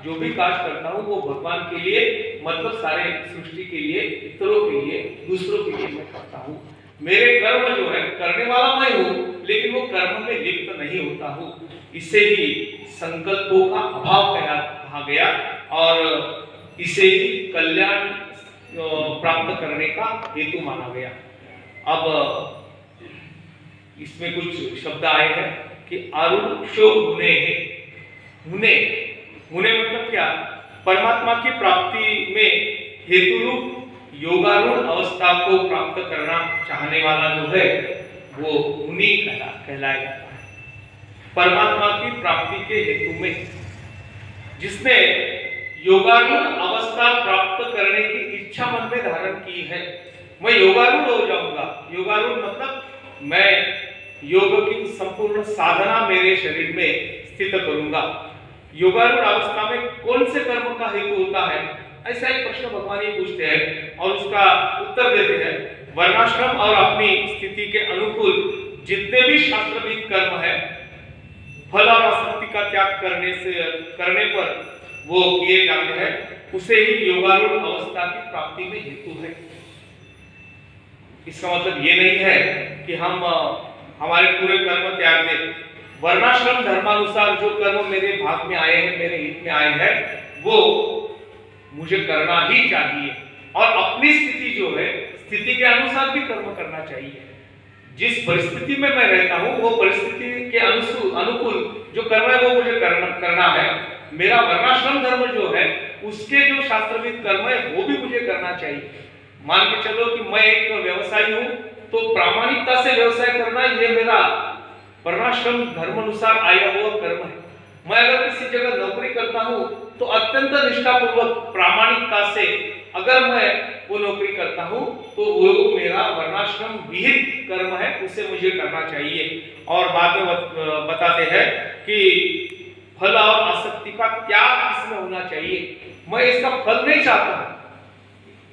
जो भी काज करता हूँ वो भगवान के लिए, मतलब सारे सृष्टि के लिए, इतरों के लिए, दूसरों के लिए मैं करता हूँ। मेरे कर्म जो है करने वाला मैं हूँ, लेकिन वो कर्म में लिप्त नहीं होता हूँ। इसे ही संकल्पों का अभाव कहा गया, और इसे ही कल्याण प्राप्त करने का हेतु माना गया। अब इसमें कुछ शब्द आए हैं कि आरूढ़ो हुने, हुने मतलब क्या? परमात्मा की प्राप्ति में हेतु रूप योगारूढ़ अवस्था को प्राप्त करना चाहने वाला जो है वो मुनि कहलाया जाता है। परमात्मा की प्राप्ति के हेतु में जिसने योगारूढ़ अवस्था प्राप्त करने की इच्छा मन में धारण की है, मैं योगारूढ़ हो जाऊंगा। योगारूढ़ मतलब मैं योग की संपूर्ण साधना मेरे शरीर में स्थित करूंगा। योगारूढ़ अवस्था में कौन से कर्म का हेतु होता है? ऐसा एक प्रश्न भगवान ही पूछते हैं और उसका उत्तर देते हैं। वर्णाश्रम और अपनी स्थिति के अनुकूल जितने भी शास्त्रविद कर्म है, फल और आसक्ति का त्याग करने पर वो किए जाते हैं, उसे ही योगारूढ़ अवस्था की प्राप्ति में हेतु है। इसका मतलब ये नहीं है कि हम हमारे पूरे कर्म त्याग दें। वर्णाश्रम धर्मानुसार जो कर्म मेरे भाग में आए हैं, मेरे हित में आए हैं, वो मुझे करना ही चाहिए, और अपनी स्थिति जो है स्थिति के अनुसार भी कर्म करना चाहिए। जिस परिस्थिति में मैं रहता हूँ वो परिस्थिति के अनुकूल जो कर्म है वो मुझे करना है। मेरा वर्णाश्रम धर्म जो है उसके जो शास्त्रविद कर्म है वो भी मुझे करना चाहिए। मान के चलो कि मैं एक व्यवसायी हूँ, तो प्रामाणिकता से व्यवसाय करना ये मेरा वर्णाश्रम धर्म अनुसार आया हुआ कर्म है। मैं अगर किसी जगह नौकरी करता हूँ तो अत्यंत निष्ठापूर्वक प्रामाणिकता से अगर मैं वो नौकरी करता हूँ तो वो मेरा वर्णाश्रम विहित कर्म है, उसे मुझे करना चाहिए। और बाद में बताते हैं कि फल और आसक्ति का त्याग इसमें होना चाहिए, मैं इसका फल नहीं चाहता हूं।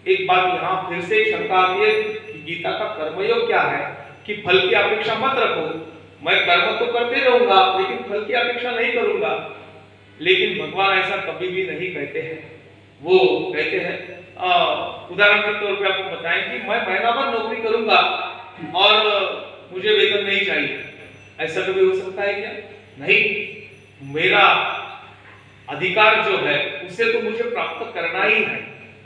एक बात यहाँ फिर से शंका आती है कि गीता का कर्मयोग क्या है कि फल की अपेक्षा मत रखो, मैं कर्म तो करते रहूंगा लेकिन फल की अपेक्षा नहीं करूंगा। लेकिन भगवान ऐसा कभी भी नहीं कहते हैं। वो कहते हैं, उदाहरण के तौर पे आपको बताएं कि मैं महीना भर नौकरी करूंगा और मुझे वेतन नहीं चाहिए, ऐसा कभी हो सकता है क्या? नहीं, मेरा अधिकार जो है उसे तो मुझे प्राप्त करना ही है।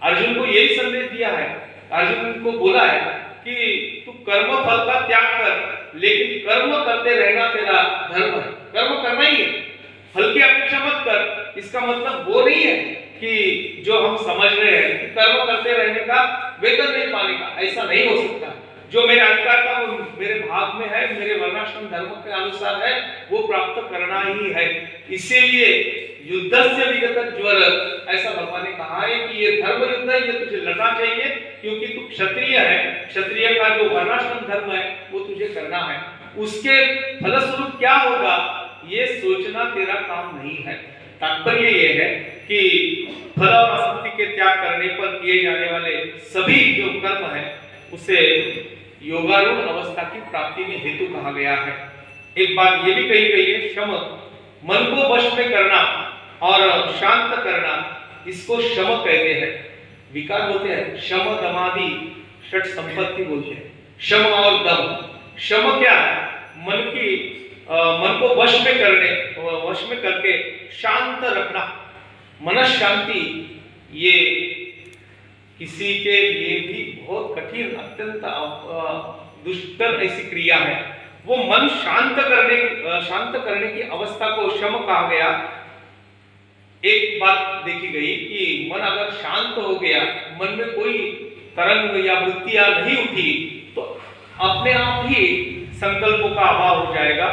अर्जुन को यही संदेश दिया है, अर्जुन को बोला है कि तू कर्म फल का त्याग कर, लेकिन कर्म करते रहना तेरा धर्म है, कर्म करना ही है, फल की अपेक्षा मत कर। इसका मतलब वो नहीं है कि जो हम समझ रहे हैं कि कर्म करते रहने का वेतन नहीं पाने का, ऐसा नहीं हो सकता। जो मेरे अधिकार का वो मेरे भाग में है, मेरे वर्णाश्रम धर्म के अनुसार है, वो प्राप्त करना ही है। इसीलिए युद्धस्य विगत ज्वर, ऐसा भगवान ने कहा है कि ये धर्म युद्ध है, ये तुझे लड़ना चाहिए क्योंकि तू क्षत्रिय है, क्षत्रिय का जो वर्णाश्रम धर्म है वो तुझे करना है। उसके फलस्वरूप क्या होगा ये सोचना तेरा काम नहीं है। तात्पर्य ये है कि फल और आसक्ति के त्याग करने पर किए जाने वाले सभी जो कर्म है उसे योगारूढ़ अवस्था की प्राप्ति में हेतु कहा गया है। एक बात ये भी कही गई है, शम, मन को वश में करना और शांत करना, इसको शम कहते हैं। विकार होते हैं, शम दमादि षट संपत्ति बोलते हैं, शम और दम। शम क्या है? मन को वश में करने, वश में करके शांत रखना, मन शांति। ये किसी के लिए भी बहुत कठिन, अत्यंत दुष्कर ऐसी क्रिया है। वो मन शांत करने की अवस्था को शम कहा गया। एक बात देखी गई कि मन अगर शांत हो गया, मन में कोई तरंग या वृत्तियां नहीं उठी तो अपने आप ही संकल्पों का अभाव हो जाएगा।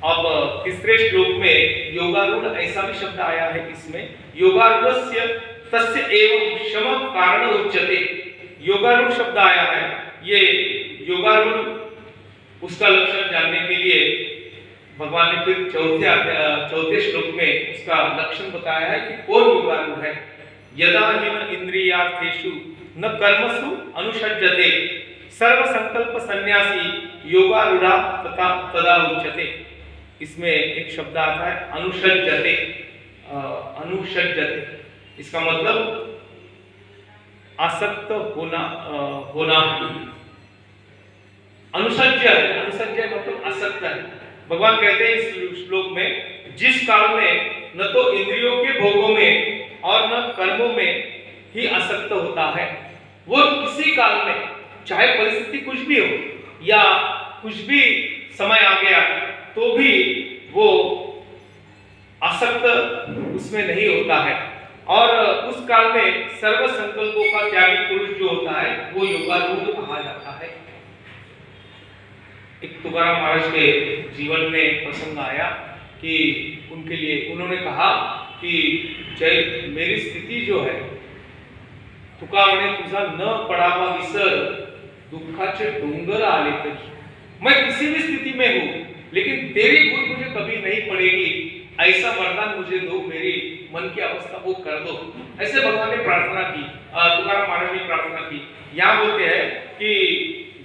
अब तीसरे श्लोक में योगारूढ़ ऐसा भी शब्द आया है, इसमें योगारूढ़स्य तस्य एवं शम कारण उच्यते। योगारूढ़ शब्द आया है, ये योगारूढ़ उसका लक्षण जानने के लिए भगवान ने फिर चौथे श्लोक में उसका लक्षण बताया है कि कौन योगारूढ़ है। यदा हि इंद्रियार्थेषु न कर्मसु अनुषज्यते सर्व संकल्प सन्यासी योगारूढ़ा तदा उच्यते। इसमें एक शब्द आता है अनुषज्यते, अनुषज्यते, इसका मतलब आसक्त होना। अनुसज्य है, अनुसज्य मतलब आसक्त है। भगवान कहते हैं इस श्लोक में, जिस काल में न तो इंद्रियों के भोगों में और न कर्मों में ही आसक्त होता है, वो किसी काल में, चाहे परिस्थिति कुछ भी हो या कुछ भी समय आ गया तो भी वो आसक्त उसमें नहीं होता है। और उस काल में सर्व संकल्पों का त्यागी पुरुष जो होता है वो योगारूढ़ कहा जाता है। एक तुकाराम महाराज के जीवन में प्रसंग आया कि उनके लिए उन्होंने कहा कि जय मेरी स्थिति जो है, तुका म्हणे तुझा न पडावा विसर दुःखाचे डोंगर आले तरी, मैं किसी भी स्थिति में हूं लेकिन तेरी भूल मुझे कभी नहीं पड़ेगी, ऐसा वरदान मुझे दो, मेरी मन की अवस्था वो कर दो। ऐसे भगवान ने प्रार्थना की, तुकाराम महाराज ने प्रार्थना की। यहाँ बोलते हैं कि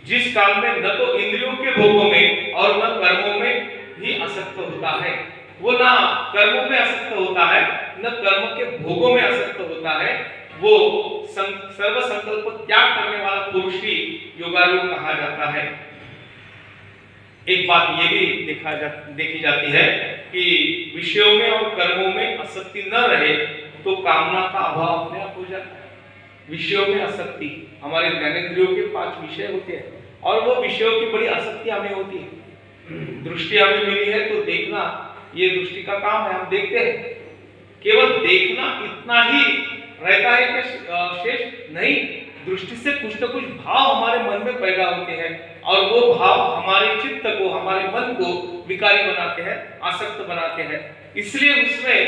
जिस काल में न तो इंद्रियों के भोगों में और न कर्मों में ही आसक्त होता है, वो ना कर्मों में आसक्त होता है न कर्म के भोगों में आसक्त होता है, वो सर्व संकल्प त्याग करने वाला पुरुष ही योगारूढ़ कहा जाता है। एक बात ये भी देखी जाती है कि विषयों में और कर्मों में आसक्ति न रहे तो कामना का अभाव अपने आप हो जाता है। विषयों में आसक्ति, हमारे ज्ञानेंद्रियों के 5 विषय होते हैं और वो विषयों की बड़ी आसक्ति हमें होती है। दृष्टि हमें मिली है तो देखना, ये दृष्टि का काम है, हम देखते हैं। केवल देखना इतना ही रहता है कि शेष नहीं, दृष्टि से कुछ न कुछ भाव हमारे मन में पैदा होते हैं और वो भाव हमारे चित्त को, हमारे मन को विकारी बनाते हैं, आसक्त बनाते हैं। इसलिए उसमें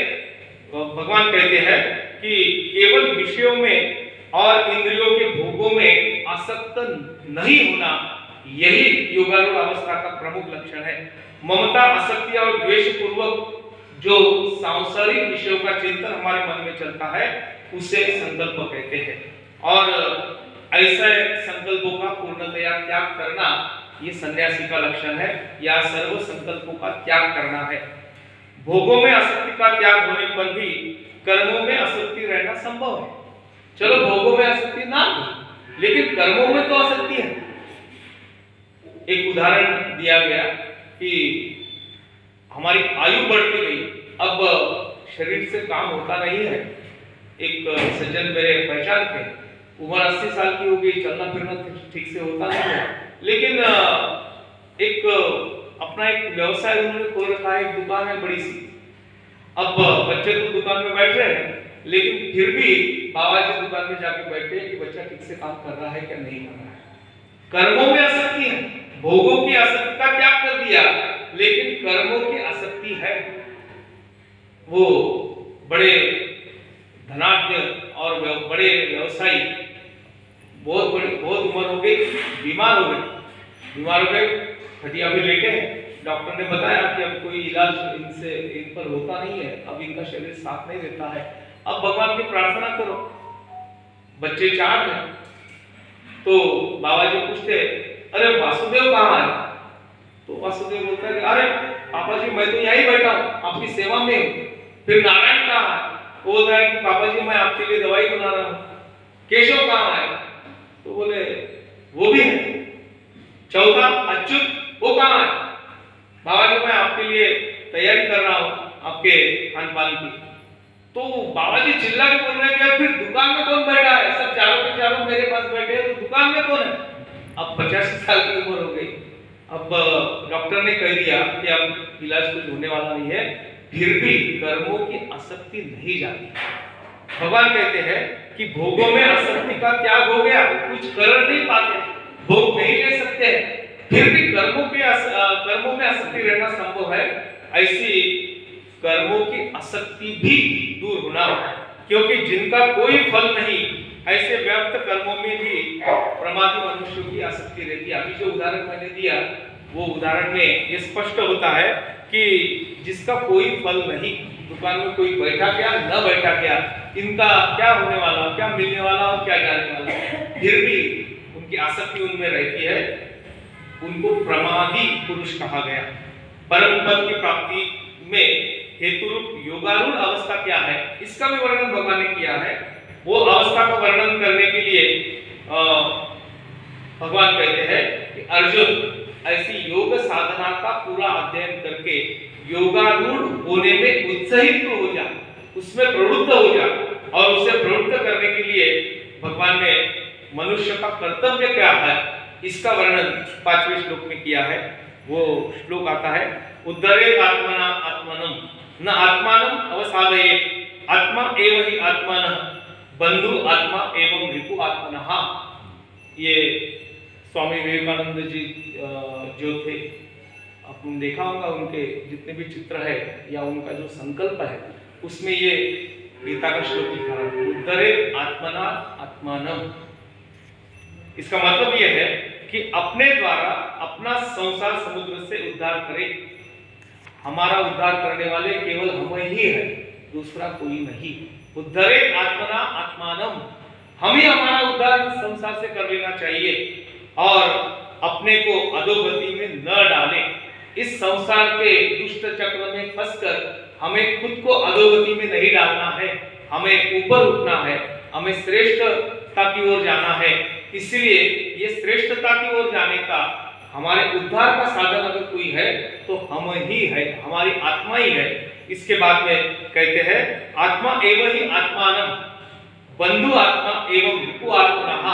भगवान कहते हैं कि केवल विषयों में और इंद्रियों के भोगों में आसक्त नहीं होना, यही योगारूढ़ अवस्था का प्रमुख लक्षण है। ममता, आसक्ति और द्वेष पूर्वक जो सांसारिक विषयों का चिंतन हमारे मन में चलता है उसे संकल्प कहते हैं। और ऐसे संकल्पों का पूर्णतया त्याग करना ये सन्यासी का लक्षण है, या सर्व संकल्पों का त्याग करना है। भोगों में आसक्ति का त्याग होने पर भी कर्मों में आसक्ति रहना संभव है। चलो भोगों में आसक्ति ना हो, लेकिन कर्मों में तो आसक्ति है। एक उदाहरण दिया गया कि हमारी आयु बढ़ती गई, अब शरीर से काम होता नहीं है। एक सज्जन मेरे पहचान के, उम्र 80 साल की हो गई, चलना फिरना ठीक से होता नहीं है, लेकिन एक अपना एक व्यवसाय उन्होंने खोल रखा है, एक दुकान है बड़ी सी। अब बच्चे तो दुकान में बैठ रहे हैं, लेकिन फिर भी बाबा जी दुकान में जाके बैठे हैं कि बच्चा ठीक से काम कर रहा है क्या नहीं कर रहा है। कर्मों में आसक्ति है, भोगों की आसक्ति का त्याग कर दिया, लेकिन कर्मों की आसक्ति है। वो बड़े धनाढ्य और बड़े व्यवसायी, बहुत उम्र हो गई, बीमार हो गए, खटिया भी लेटे हैं। डॉक्टर ने बताया कि अब कोई इलाज इन पर होता नहीं है, अब इनका शरीर साथ नहीं देता है, अब भगवान की प्रार्थना करो। बच्चे 4 हैं, तो बाबा जी पूछते, अरे वासुदेव कहाँ है? तो वासुदेव बोलता है कि अरे पापा जी मैं तो यहीं बैठा हूँ, आपकी सेवा में हूँ। फिर नारायण कहाँ है? वो बोलता है कि पापा जी मैं आपके लिए दवाई बना रहा हूँ। केशव कहाँ है? तो बोले वो भी है। चौथा अच्युत, वो कहाँ है? बाबा जी मैं आपके लिए तैयारी कर रहा हूँ आपके खान पान की। तो बाबा जी चिल्ला के बोल रहे हैं, फिर दुकान में कौन बैठा है? सब चारों के चारों मेरे पास बैठे हैं, तो दुकान में कौन है? अब 85 साल की उम्र हो गई। अब डॉक्टर ने कह दिया कि अब इलाज कुछ होने वाला नहीं है, फिर भी कर्मों की आसक्ति नहीं जाती। भगवान कहते हैं कि भोगों में आसक्ति का त्याग हो गया, कुछ कर नहीं पाते, भोग नहीं ले सकते, फिर भी कर्मों में आसक्ति रहना संभव है। ऐसी कर्मों की आसक्ति भी दूर होना, क्योंकि जिनका कोई फल नहीं, ऐसे व्यर्थ कर्मों में भी प्रमादी मनुष्यों की आसक्ति रहती है। अभी जो उदाहरण मैंने दिया, वो उदाहरण में ये स्पष्ट होता है कि जिसका कोई फल नहीं, दुकान में कोई बैठा क्या न बैठा क्या, इनका क्या होने वाला, क्या मिलने वाला और क्या जाने वाला, फिर भी उनकी आसक्ति उनमें रहती है, उनको प्रमादी पुरुष कहा गया। परम पद की प्राप्ति में हेतु रूप योगारूढ़ अवस्था क्या है, इसका भी वर्णन भगवान ने किया है। वो अवस्था का वर्णन करने के लिए भगवान कहते हैं कि अर्जुन ऐसी योग साधना का पूरा अध्ययन करके योगारूढ़ होने में उत्साहित हो जा, उसमें प्रवृत्त हो जा, और उसे प्रवृत्त करने के लिए भगवान ने मनुष्य का कर्तव्य क्या है इसका वर्णन 5वें श्लोक में किया है। वो श्लोक आता है, उद्धरेत आत्मना आत्मनम न आत्मानम अवसादयेत, आत्मा एव हि आत्मानः बंधु आत्मा एवं रिपु आत्मनः। ये स्वामी विवेकानंद जी जो थे, आपने देखा होगा उनके जितने भी चित्र है या उनका जो संकल्प है उसमें ये गीता का श्लोक लिखा है, उद्धरेत आत्मना आत्मानम। इसका मतलब यह है कि अपने द्वारा अपना संसार समुद्र से उद्धार करें। हमारा उद्धार करने वाले केवल हम ही है, दूसरा कोई नहीं। उद्धरेत आत्मना आत्मानम, हम ही हमारा उद्धार इस संसार से कर लेना चाहिए और अपने को अधोगति में न डालें। इस संसार के दुष्ट चक्र में फंसकर हमें खुद को अधोगति में नहीं डालना है, हमें ऊपर उठना है, हमें श्रेष्ठता की ओर जाना है। इसलिए ये श्रेष्ठता की ओर जाने का हमारे उद्धार का साधन अगर कोई है तो हम ही है, हमारी आत्मा ही है। इसके बाद में कहते हैं, आत्मा एवं ही आत्मानम बंधु आत्मा एवं रिपु आत्मनः।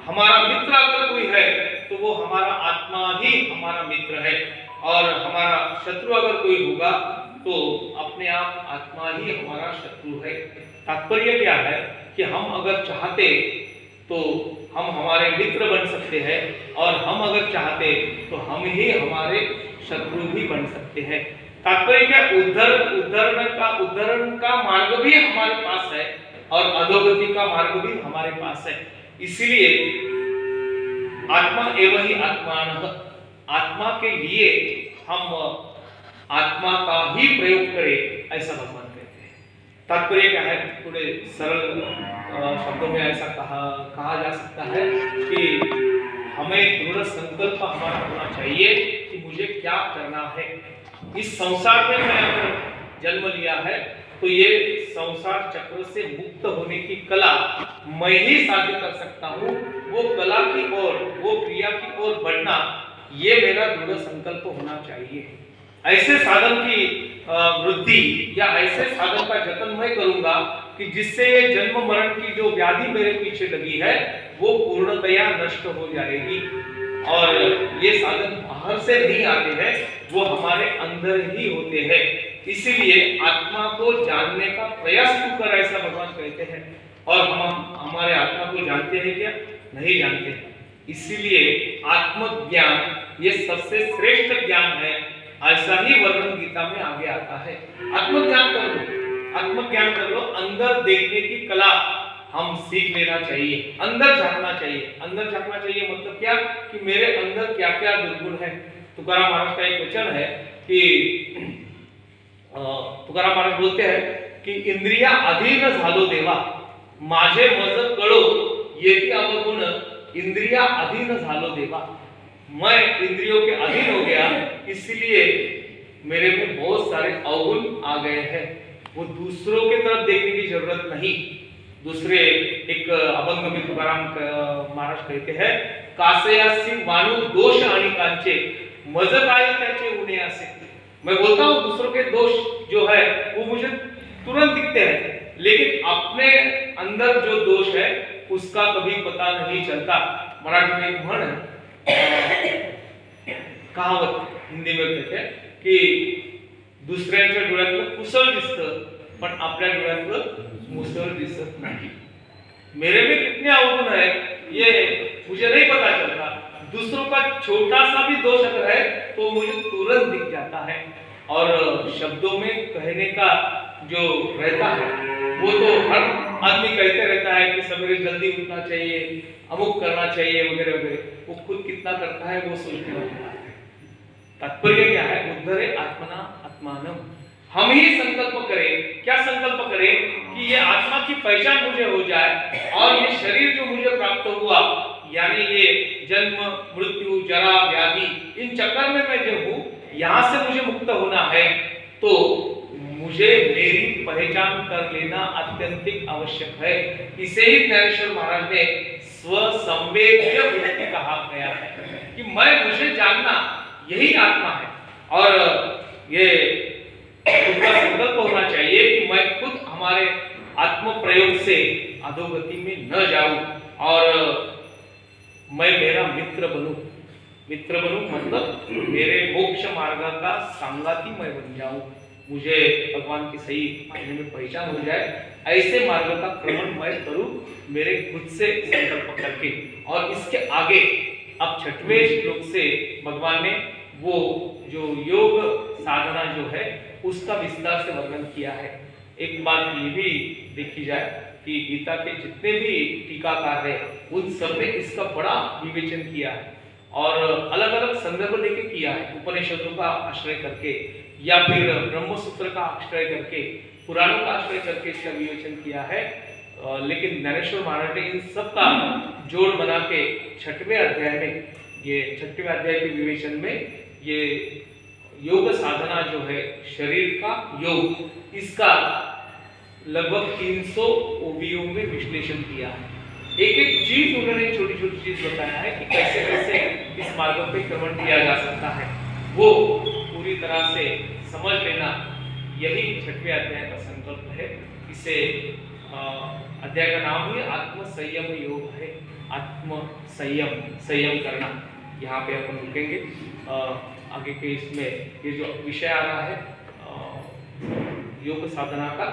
हमारा मित्र अगर कोई है तो वो हमारा आत्मा ही हमारा मित्र है, और हमारा शत्रु अगर कोई होगा तो अपने आप आत्मा ही हमारा शत्रु है। तात्पर्य क्या है कि हम अगर चाहते तो हम हमारे मित्र बन सकते हैं, और हम अगर चाहते तो हम ही हमारे शत्रु भी बन सकते हैं। तात्पर्य क्या, उद्धरण का मार्ग भी हमारे पास है, और अधोगति का मार्ग भी हमारे पास है। इसलिए आत्मा एवं ही आत्मान, आत्मा के लिए हम आत्मा का ही प्रयोग करें, ऐसा भगवान कहते हैं। तात्पर्य क्या है? थोड़े सरल शब्दों में ऐसा कहा जा सकता है कि हमें दृढ़ संकल्प हमारा होना चाहिए कि मुझे क्या करना है। इस संसार में मैं अगर जन्म लिया है तो ये संसार चक्र से मुक्त होने की कला मैं ही साध्य कर सकता हूँ। वो कला की ओर, वो क्रिया की ओर बढ़ना, ये मेरा दृढ़ संकल्प होना चाहिए। ऐसे साधन की वृद्धि या ऐसे साधन का जतन मैं करूंगा कि जिससे ये जन्म मरण की जो व्याधि मेरे पीछे लगी है वो पूर्णतया नष्ट हो जाएगी। और ये साधन बाहर से नहीं आते हैं, वो हमारे अंदर ही होते हैं। इसीलिए आत्मा को जानने का प्रयास तू कर, ऐसा भगवान कहते हैं। और हम हमारे आत्मा को जानते हैं क्या? नहीं जानते हैं। इसीलिए आत्मज्ञान ये सबसे श्रेष्ठ ज्ञान है, ऐसा ही वर्णन गीता में आगे आता है। आत्मज्ञान कर लो, आत्मज्ञान कर लो। अंदर देखने की कला हम सीख लेना चाहिए, अंदर झांकना चाहिए। अंदर झांकना चाहिए मतलब क्या? कि मेरे अंदर क्या क्या दुर्गुण है। तुकाराम महाराज का एक वचन है कि तुकाराम महाराज बोलते हैं कि इंद्रिया अधीन झालो देवा, माझे मज कळो येती अवगुण, इंद्रिया अधीन झालो देवा। मैं इंद्रियों के अधीन हो गया, इसलिए मेरे में बहुत सारे अवगुण आ गए हैं। वो दूसरों की तरफ देखने की जरूरत नहीं। दूसरे एक अभंग में तुकाराम महाराज कहते हैं, कासयासी मानू दोष आणि कांचे, मज काय त्याचे उणे असे। मैं बोलता हूँ दूसरों के दोष जो है वो मुझे तुरंत दिखते हैं, लेकिन अपने अंदर जो दोष है उसका कभी पता नहीं चलता। मराठी में एक म्हण है, कहावत हिंदी में कहते हैं की दुसऱ्यांच्या डोळ्यातलं कुसळ दिसतं पण आपल्या डोळ्यातलं मुसळ दिसत नाही। मेरे में कितने अवगुण है ये मुझे नहीं पता चलता। दूसरों का छोटा सा भी दोष अगर है तो मुझे तुरंत दिख जाता है। और शब्दों में कहने का जो रहता है वो तो हर आदमी कहते रहता है कि सवेरे जल्दी उठना चाहिए, अमुक करना चाहिए वगैरह वगैरह। वो खुद कितना करता है वो सोचने वाली बात है। तात्पर्य क्या है? उद्धरे आत्मना आत्मानम। हम ही संकल्प करें, क्या संकल्प करें? कि ये आत्मा की पहचान मुझे हो जाए और ये शरीर जो मुझे प्राप्त हुआ, यानी ये जन्म मृत्यु जरा व्याधि, इन चक्कर में मैं जो हूँ, यहाँ से मुझे मुक्त होना है, तो मुझे मेरी पहचान कर लेना अत्यंतिक आवश्यक है। इसे ही ज्ञानेश्वर महाराज ने स्वसंवेद्य बुद्धि कहा गया है कि मैं, मुझे जानना यही आत्मा है। और ये उसका संकल्प होना चाहिए कि मैं खुद हमारे आत्म प्रयोग से अधोगति में न जाऊं और मैं मेरा मित्र बनूं। मित्र बनूं मतलब मेरे मोक्ष मार्ग का संगाती मैं बन जाऊं। मुझे भगवान की सही मायने में पहचान हो जाए, ऐसे मार्ग का क्रमण मैं करूं मेरे खुद से संकल्प करके। और इसके आगे अब 6वें श्लोक से भगवान ने वो जो योग साधना जो है उसका विस्तार से वर्णन किया है। एक बात ये भी देखी जाए कि गीता के जितने भी टीकाकार हैं उन सब ने इसका बड़ा विवेचन किया है और अलग अलग संदर्भ लेके किया है। उपनिषदों का आश्रय करके या फिर ब्रह्म सूत्र का आश्रय करके, पुराणों का आश्रय करके इसका विवेचन किया है। लेकिन ज्ञानेश्वर महाराज ने इन सब का जोड़ बना के 6वें अध्याय में, ये 6वें अध्याय के विवेचन में ये योग साधना जो है शरीर का योग, इसका लगभग 300 ओवियों में विश्लेषण किया है। एक एक चीज उन्होंने छोटी छोटी चीज बताया है कि कैसे कैसे इस मार्ग पे क्रमण किया जा सकता है, वो पूरी तरह से समझ लेना यही 6वें अध्याय का संकल्प है। इसे अध्याय का नाम ही आत्म संयम योग है। आत्म संयम, संयम करना। यहाँ पे अपन रुकेंगे। आगे के इसमें ये जो विषय आ रहा है योग साधना का,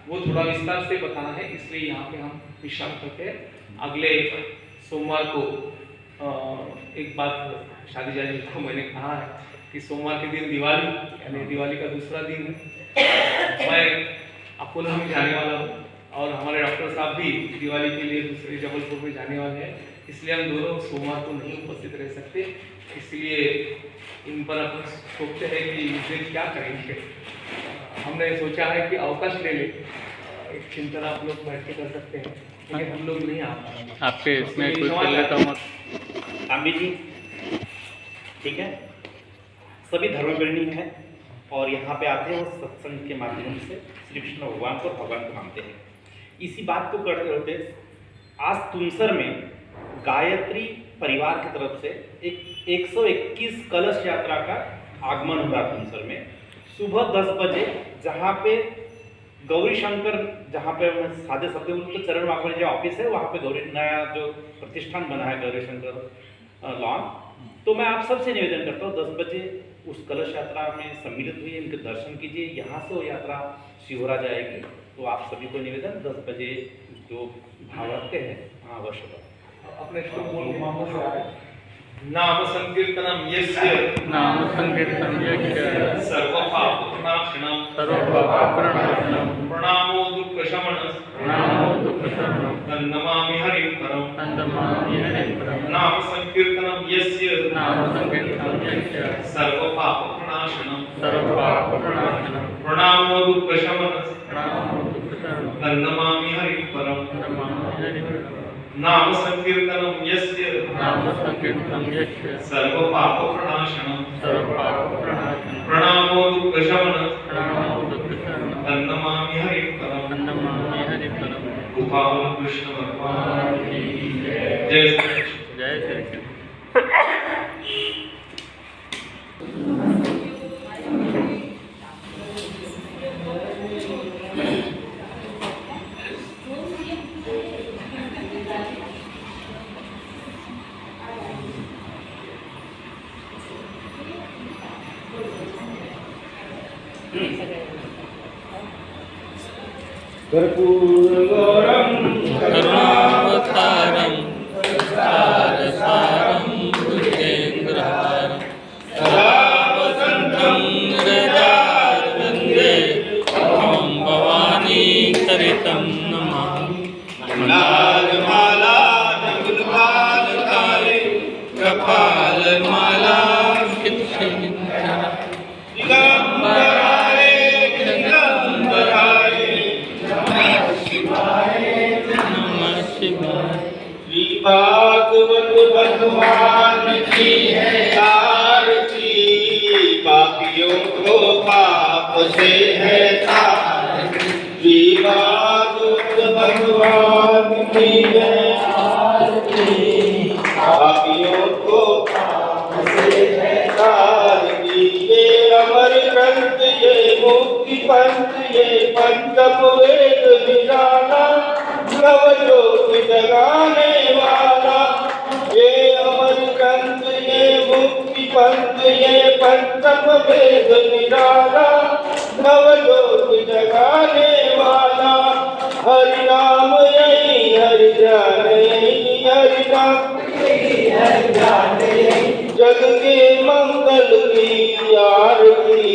वो थोड़ा विस्तार से बताना है, इसलिए यहाँ पे हम विश्राम करते हैं। अगले सोमवार को एक बात शादी जानी को मैंने कहा है कि सोमवार के दिन दिवाली, यानी दिवाली का दूसरा दिन है। मैं अकोला में जाने वाला हूँ और हमारे डॉक्टर साहब भी दिवाली के लिए दूसरे जबलपुर में जाने वाले हैं, इसलिए हम दोनों सोमवार को नहीं उपस्थित रह सकते। इसलिए इन पर अपन सोचते हैं कि इस दिन क्या करेंगे। हमने सोचा है कि अवकाश ले ले, एक चिंतन आप लोग बैठ के कर सकते हैं, लेकिन हम लोग नहीं आ पाएंगे। आपके इसमें कोई कर लेता हूँ आम्बी जी, ठीक है, सभी धर्मप्रेमी हैं और यहाँ पे आते हैं वो सत्संग के माध्यम से श्री कृष्ण भगवान को मानते हैं। इसी बात को करते रहते आज तुमसर में गायत्री परिवार की तरफ से एक 121 कलश यात्रा का आगमन हुआ तुमसर में सुबह 10 बजे, जहाँ पे गौरी शंकर, जहाँ पे सादे शब्द उनके चरण वाकड़ जो ऑफिस है वहाँ पे गौरी नया जो प्रतिष्ठान बना है गौरी शंकर लॉन, तो मैं आप सबसे निवेदन करता हूँ 10 बजे उस कलश यात्रा में सम्मिलित हुई, इनके दर्शन कीजिए। यहाँ से वो यात्रा शिहोरा जाएगी, तो आप सभी को निवेदन 10 बजे जो भाव रखते हैं वहाँ अवश्य अपने श्लोक बोल नाम संकीर्तनम यस्य नाम संकीर्तन यज्ञ सर्वपापनाशनम सर्वपापनाशनम प्रणामो दुःखशमनः प्रणामो दुःखशमनः तन्नमामि हरिं परं नन्दमामि हरिं नाम संकीर्तनम यस्य नाम संकीर्तन यज्ञ सर्वपापनाशनम सर्वपापनाशनम प्रणामो दुःखशमनः प्रणामो दुःखशमनः तन्नमामि हरिं परं नन्दमामि हरिं परं नाम संकीर्तनम यस्य नाम संकीर्तन यज्ञ सर्वपापनाशनम सर्वपापनाशनम प्रणामो दुःखशमनः प्रणामो दुःखशमनः तन्नमामि हरिं परं नन्दमामि हरिं परं गोपाल कृष्ण भगवान की जय श्री कृष्ण। जय श्री कृष्ण। कर्पूरगौरं करुणावतारं सारसारं भुजगेन्द्रहारं सदा वसन्तं हृदयारविन्दे अहं भवानी सरितं नमामि। लालमाला नकुलपालकाले कपालमाला कित्सिंचन दिगंबराय दिगंबराय नमः शिवाय। श्री भागवत भगवान की है आरती, पापियों को पाप से है तार। श्री भागवत भगवान की है आरती, पापियों को पाप से है तार। ये अमर ग्रंथ, ये मुक्ति पंथ, ये पंचम वेद निराला, नवज्योति जगाने वाला। ये अमर ग्रंथ, ये मुक्ति पंथ, ये पंचम वेद निराला, नवज्योति जगाने वाला। हरि नाम यही हरि ध्यान यही, हरि नाम यही हरि ध्यान यही, जग के मंगल की आरती,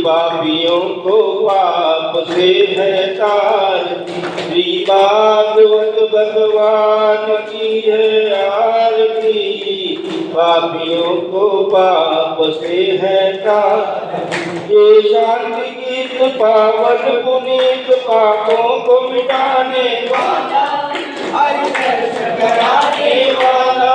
पापियों को पाप से है तार। श्री भागवत भगवान की है आरती, पापियों को पाप से है तार। ये शांति गीत पावन पुनीत, पापों को मिटाने वाला, हरि दर्शन कराने वाला।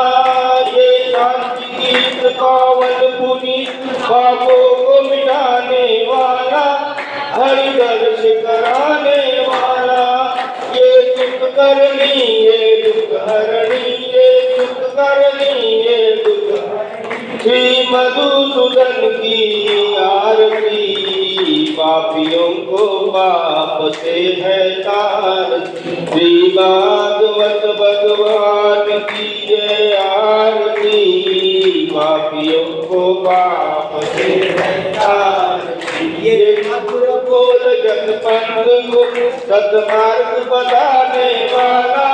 ये शांति गीत पावन पुनीत, पापों को मिटाने वाला, हरि दर्शन कराने वाला। ये सुख करनी, ये दुख हरणी, ये सुख करनी, ये दुख हरणी। श्री मधुसूदन की आरती, पापियों को पाप से है तार। श्री भागवत भगवान की जय आरती, पापियों को पाप से है तार। ये मधुर बोल जग पंथ को सद्मार्ग बताने वाला,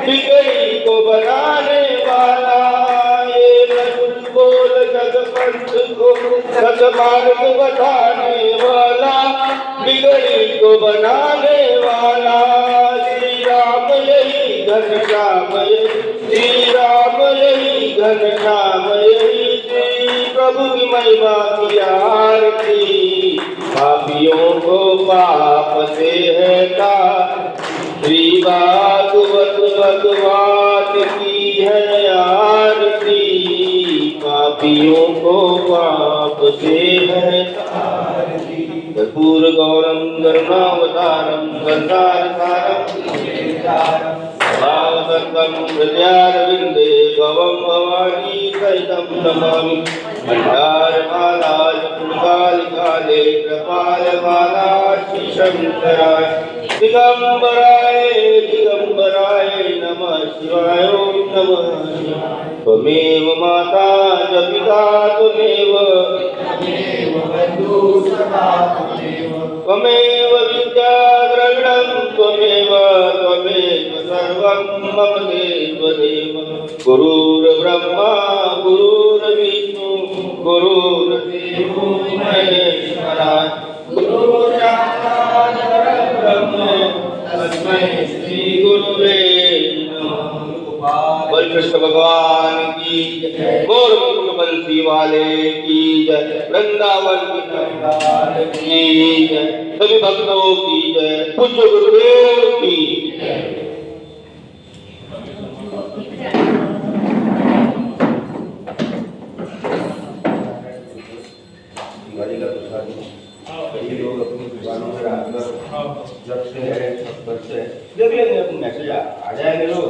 बिगड़ी को बनाने वाला। ये मधुर बोल जग पंथ को सद्मार्ग बताने वाला, बिगड़ी को बनाने वाला। घनश्याम यही श्री राम यही घनश्याम यही श्री प्रभु की महिमा की आरती पापियों को पाप से है तार श्री भागवत भगवान की है आरती पापियों को पाप से है कर्पूर गौरम करुणावतारम संसारसारम भावसर्गम हृदयारविंदे भवम भवानी सहितं नमामि मंदारमालाय पुण्यकालिकाले कृपालमालाय श्रीशंकराय दिगंबराय नमः शिवाय ओम नमः शिवाय त्वमेव माता च पिता त्वमेव त्वमेव विद्या द्रविणं त्वमेव सर्वं मम देव गुरुर्ब्रह्मा गुरुर्विष्णु गुरुर्देवो महेश्वरा गुरुर्साक्षात् परब्रह्म तस्मै श्री गुरुवे नमः। बोल कृष्ण भगवान की जय, गौर मुकुट बंसी वाले की जय, वृंदावन की जय, सभी भक्तों की जय, पूज्य गुरुदेव की जय। ये लोग अपनी दुकानों में रात जब से है बस से देख लेंगे, अपन मैसेज आ जाएंगे लोग।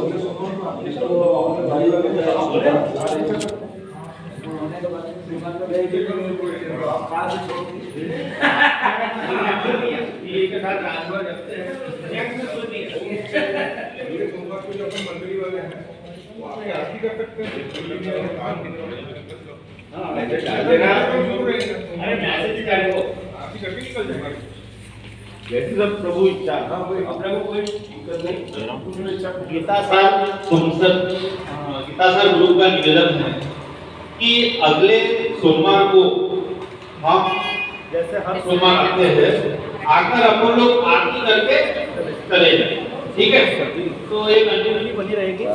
जैसे सब प्रभु इच्छा अपने को कोई दिक्कत नहीं। गीता सर ग्रुप का निवेदन है कि अगले सोमवार को हम जैसे हर सोमवार आते हैं आकर अपन लोग आरती करके चले जाए, ठीक है? तो ये कंटिन्यूटी बनी रहेगी।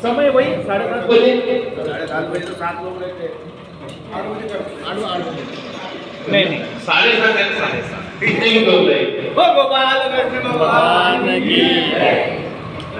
समय वही 7:30 बजे, 7:30 बजे तो 7 लोग रहते हैं। 8 बजे नहीं 7:30 कितने लोग रहेंगे? भगवान की